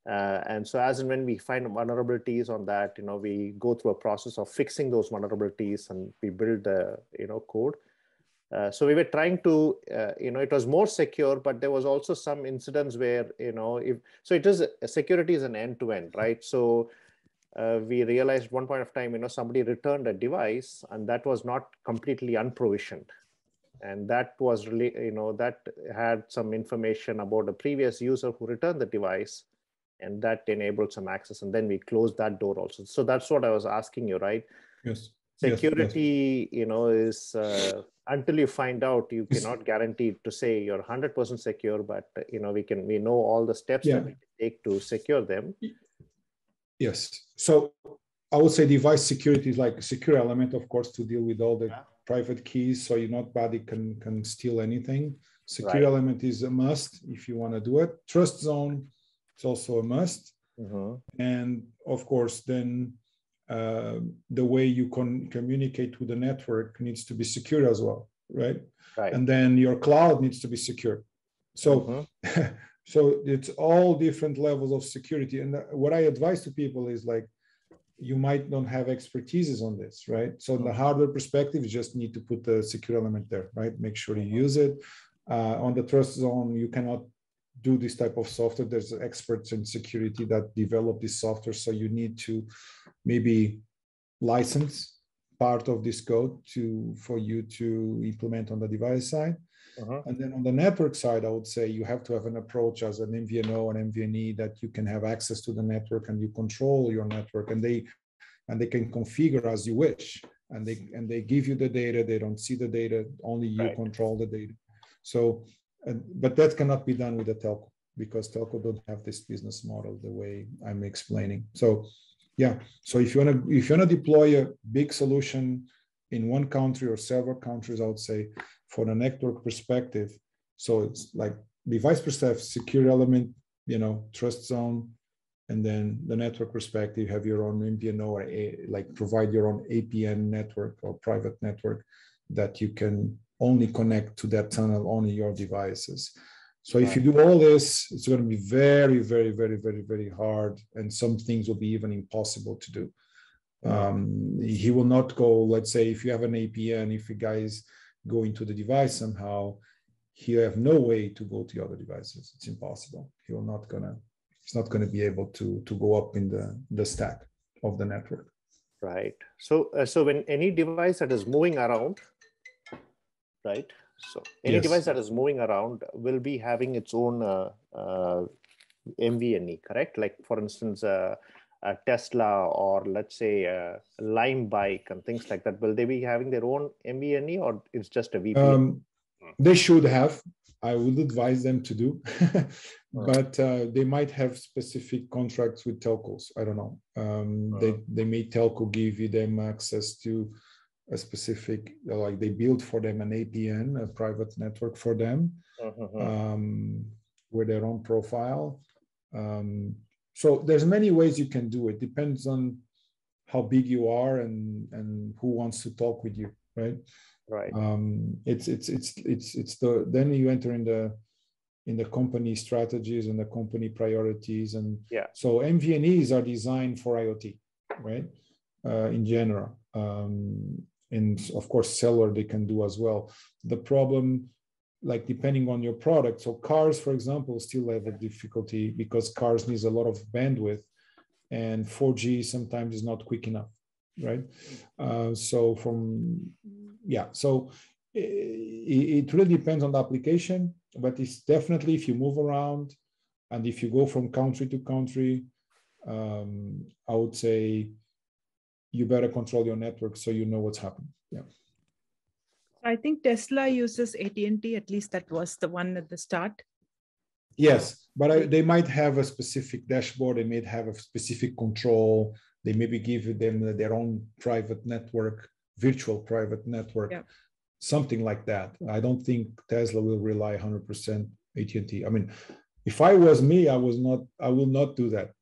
And so as and when we find vulnerabilities on that, you know, we go through a process of fixing those vulnerabilities, and we build the, you know, code. So we were trying to, you know, it was more secure, but there was also some incidents where, you know, security is an end-to-end, right? So we realized at one point of time, you know, somebody returned a device and that was not completely unprovisioned. And that was really, you know, that had some information about a previous user who returned the device, and that enabled some access. And then we closed that door also. So that's what I was asking you, right? Yes. Security, you know, is until you find out, you cannot guarantee to say you're 100% secure, but, you know, we know all the steps that we can take to secure them. Yes. So I would say device security is like a secure element, of course, to deal with all the private keys, so nobody can steal anything. Secure element is a must if you want to do it. Trust zone, it's also a must. And of course, then the way you communicate with the network needs to be secure as well, right? And then your cloud needs to be secure. So, so it's all different levels of security. And what I advise to people is, like, you might not have expertises on this, right? So in the hardware perspective, you just need to put the secure element there, right? Make sure you use it. On the trust zone, you cannot do this type of software. There's experts in security that develop this software. So you need to maybe license part of this code for you to implement on the device side. And then on the network side, I would say you have to have an approach as an MVNO and MVNE that you can have access to the network and you control your network, and they can configure as you wish, and they give you the data. They don't see the data, only you control the data. So, but that cannot be done with a telco, because telco don't have this business model the way I'm explaining. So, yeah. So if you wanna deploy a big solution in one country or several countries, I would say, for the network perspective. So it's like device perspective, secure element, trust zone, and then the network perspective, have your own MVNO or like provide your own APN network or private network that you can only connect to that tunnel, only your devices. So if you do all this, it's going to be very, very, very, very, very hard. And some things will be even impossible to do. He will not go, let's say, if you have an APN, if you guys go into the device somehow, he have no way to go to other devices. It's impossible. He's not going to be able to go up in the stack of the network. Right. So when any device that is moving around, right? So any device that is moving around will be having its own MVNE, correct? Like for instance, a Tesla or let's say a Lime bike and things like that. Will they be having their own MVNE or it's just a VPN? They should have. I would advise them to do, but they might have specific contracts with telcos. I don't know. They may telco give them access to a specific, like they build for them an APN, a private network for them, with their own profile. So there's many ways you can do it. Depends on how big you are and who wants to talk with you, right? Right. Then you enter in the company strategies and the company priorities, and so MVNEs are designed for IoT, right? In general, and of course cellular they can do as well. The problem, like depending on your product, so cars, for example, still have a difficulty because cars needs a lot of bandwidth, and 4G sometimes is not quick enough, right? So it really depends on the application, but it's definitely, if you move around and if you go from country to country, I would say you better control your network so you know what's happening. Yeah. I think Tesla uses AT&T, at least that was the one at the start. Yes, but they might have a specific dashboard, they may have a specific control, they maybe give them their own private network, virtual private network, something like that. I don't think Tesla will rely 100% AT&T. I mean, if I was me, I will not do that.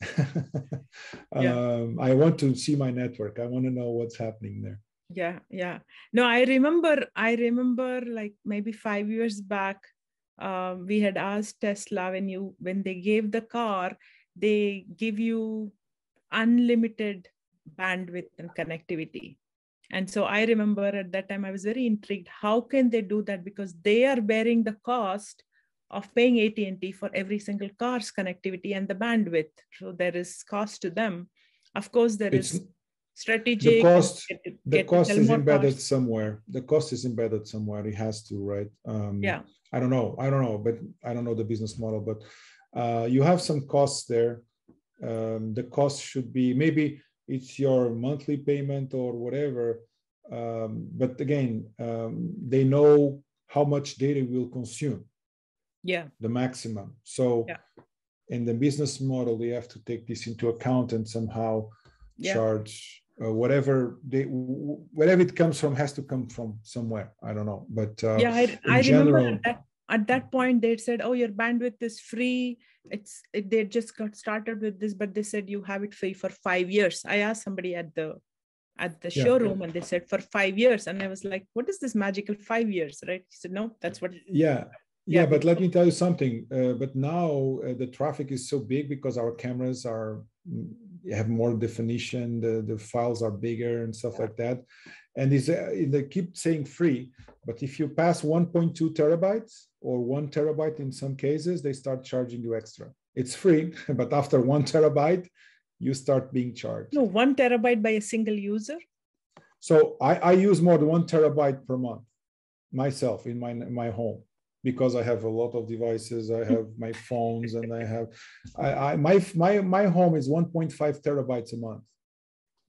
I want to see my network. I want to know what's happening there. Yeah. No, I remember like maybe 5 years back, we had asked Tesla, when they gave the car, they give you unlimited bandwidth and connectivity. And so I remember at that time, I was very intrigued. How can they do that? Because they are bearing the cost of paying AT&T for every single car's connectivity and the bandwidth. So there is cost to them. Of course, there is strategic. The cost is embedded somewhere. The cost is embedded somewhere. It has to, right? I don't know, but I don't know the business model, but you have some costs there. The cost should be, maybe it's your monthly payment or whatever. But again, they know how much data will consume. The maximum. So in the business model, they have to take this into account and somehow charge whatever it comes from has to come from somewhere. I don't know, but I remember at that point they said, "Oh, your bandwidth is free." They just got started with this, but they said you have it free for 5 years. I asked somebody at the showroom, and they said for 5 years, and I was like, "What is this magical 5 years?" Right? He said, "No, that's what." Yeah, but let me tell you something. But now the traffic is so big because our cameras have more definition. The files are bigger and stuff like that. And they keep saying free, but if you pass 1.2 terabytes or 1 terabyte in some cases, they start charging you extra. It's free, but after 1 terabyte, you start being charged. No, 1 terabyte by a single user? So I use more than 1 terabyte per month myself in my home, because I have a lot of devices. I have my phones, and I have my home is 1.5 terabytes a month.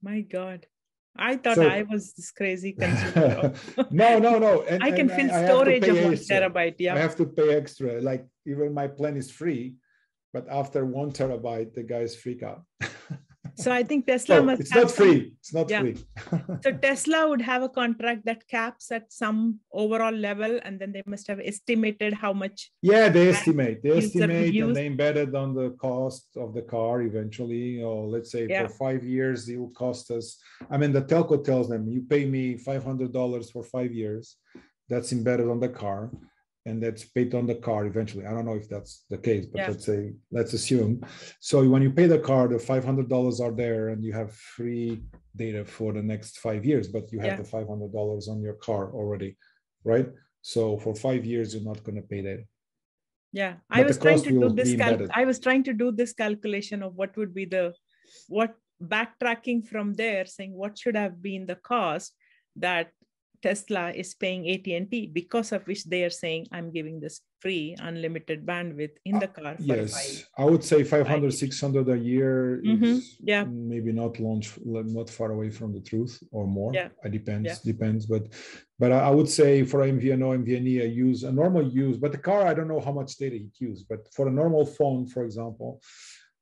My God. I thought I was this crazy consumer. No. And I can fill storage of 1 terabyte. Yeah. I have to pay extra. Like even my plan is free, but after 1 terabyte, the guys freak out. So I think Tesla must it's have not free. It's not yeah. free. So Tesla would have a contract that caps at some overall level, and then they must have estimated how much. Yeah, they estimate, User would use. and they embedded on the cost of the car eventually. Or let's say for 5 years, it will cost us. I mean, the telco tells them, you pay me $500 for 5 years. That's embedded on the car, and that's paid on the car eventually. I don't know if that's the case, but let's assume. So when you pay the car, the $500 are there, and you have free data for the next 5 years, but you have the $500 on your car already, right? So for 5 years, you're not going to pay that. Yeah, I was trying to do this calculation of what would be what backtracking from there, saying what should have been the cost that Tesla is paying AT&T, because of which they are saying, I'm giving this free unlimited bandwidth in the car. Yes, I would say 500, 600 a year is maybe not far away from the truth, or more. It depends. But I would say for MVNO, MVNE, I use a normal use, but the car, I don't know how much data it uses, but for a normal phone, for example,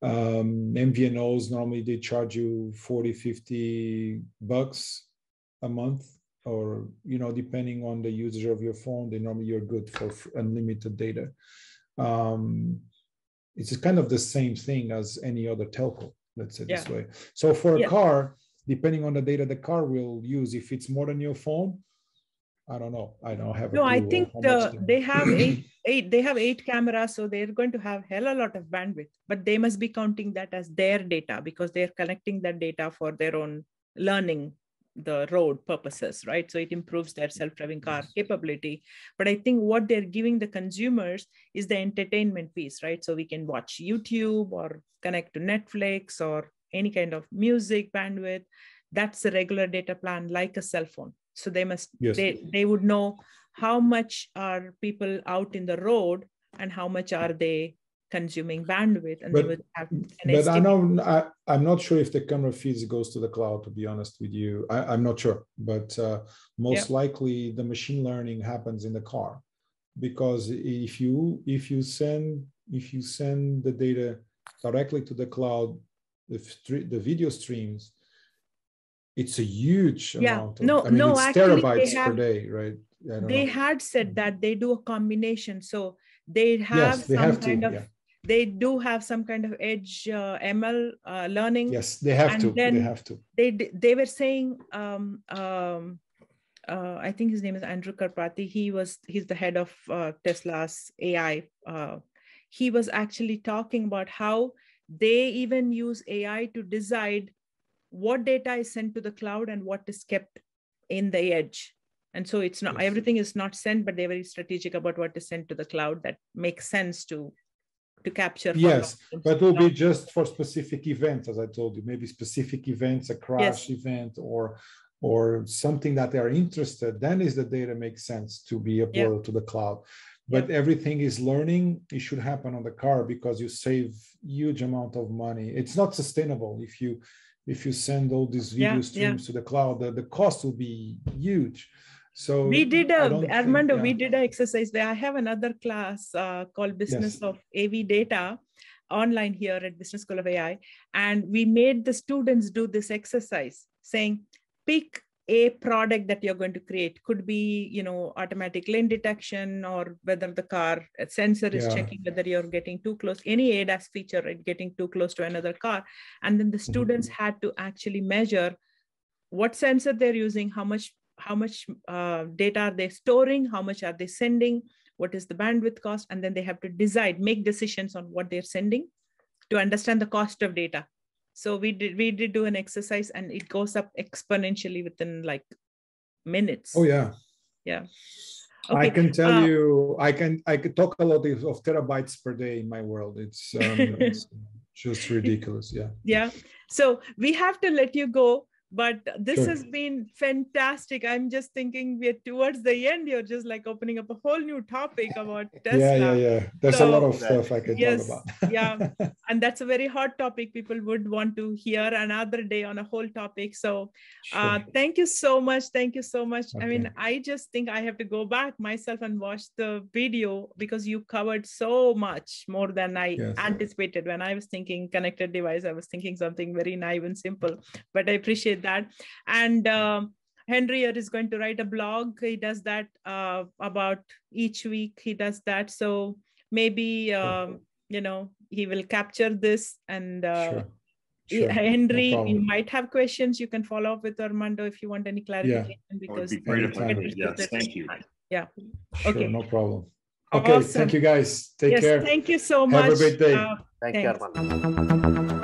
MVNOs, normally they charge you $40, $50 a month, or, depending on the usage of your phone, then normally you're good for unlimited data. It's kind of the same thing as any other telco, let's say this way. So for a car, depending on the data the car will use, if it's more than your phone, I don't know. I don't have a clue. No, I think they have eight cameras, so they're going to have hell a lot of bandwidth, but they must be counting that as their data, because they're collecting that data for their own learning the road purposes, right? So it improves their self-driving car capability. But I think what they're giving the consumers is the entertainment piece, right? So we can watch YouTube or connect to Netflix or any kind of music bandwidth. That's a regular data plan, like a cell phone. So they must, they would know how much are people out in the road and how much are they consuming bandwidth, and they would have I'm not sure if the camera feeds goes to the cloud, to be honest with you. I'm not sure, but most likely the machine learning happens in the car, because if you send the data directly to the cloud, the video streams, it's a huge amount. It's terabytes per day, right? They had said that they do a combination, so they have they do have some kind of edge ML learning. Yes, they have to. They were saying, I think his name is Andrew Karpathy. He's the head of Tesla's AI. He was actually talking about how they even use AI to decide what data is sent to the cloud and what is kept in the edge. And so it's not everything is not sent, but they're very strategic about what is sent to the cloud that makes sense to capture. Yes, but will be just for specific events, as I told you, maybe specific events, a crash event or something that they are interested, then is the data makes sense to be uploaded to the cloud. But everything is learning. It should happen on the car, because you save huge amount of money. It's not sustainable if you send all these video streams to the cloud. The cost will be huge. So we did Armando, we did an exercise where I have another class called Business of AV Data online here at Business School of AI. And we made the students do this exercise saying, pick a product that you're going to create. Could be, automatic lane detection, or whether the car sensor is checking whether you're getting too close, any ADAS feature, right, getting too close to another car. And then the students had to actually measure what sensor they're using, how much data are they storing, how much are they sending, what is the bandwidth cost, and then they have to make decisions on what they're sending to understand the cost of data. So we did do an exercise, and it goes up exponentially within like minutes. Oh yeah. Okay. I can tell you, I could talk a lot of terabytes per day in my world. It's just ridiculous. Yeah. So we have to let you go. But this Sure. has been fantastic. I'm just thinking we're towards the end. You're just like opening up a whole new topic about Tesla. Yeah. There's a lot of stuff I can talk about. Yeah. And that's a very hot topic. People would want to hear another day on a whole topic. So Sure. thank you so much. Thank you so much. Okay. I mean, I just think I have to go back myself and watch the video, because you covered so much more than I anticipated. When I was thinking connected device, I was thinking something very naive and simple, but I appreciate that. And Henry is going to write a blog. He does that about each week. He does that. So maybe, you know, he will capture this. And Sure. Henry, No you might have questions. You can follow up with Armando if you want any clarification. It Because would be great if I could. Yes, thank you. Yeah. Sure, Okay. no problem. Okay, Awesome. thank you guys. Take care. Thank you so much. Have a great day. Thank you, Armando.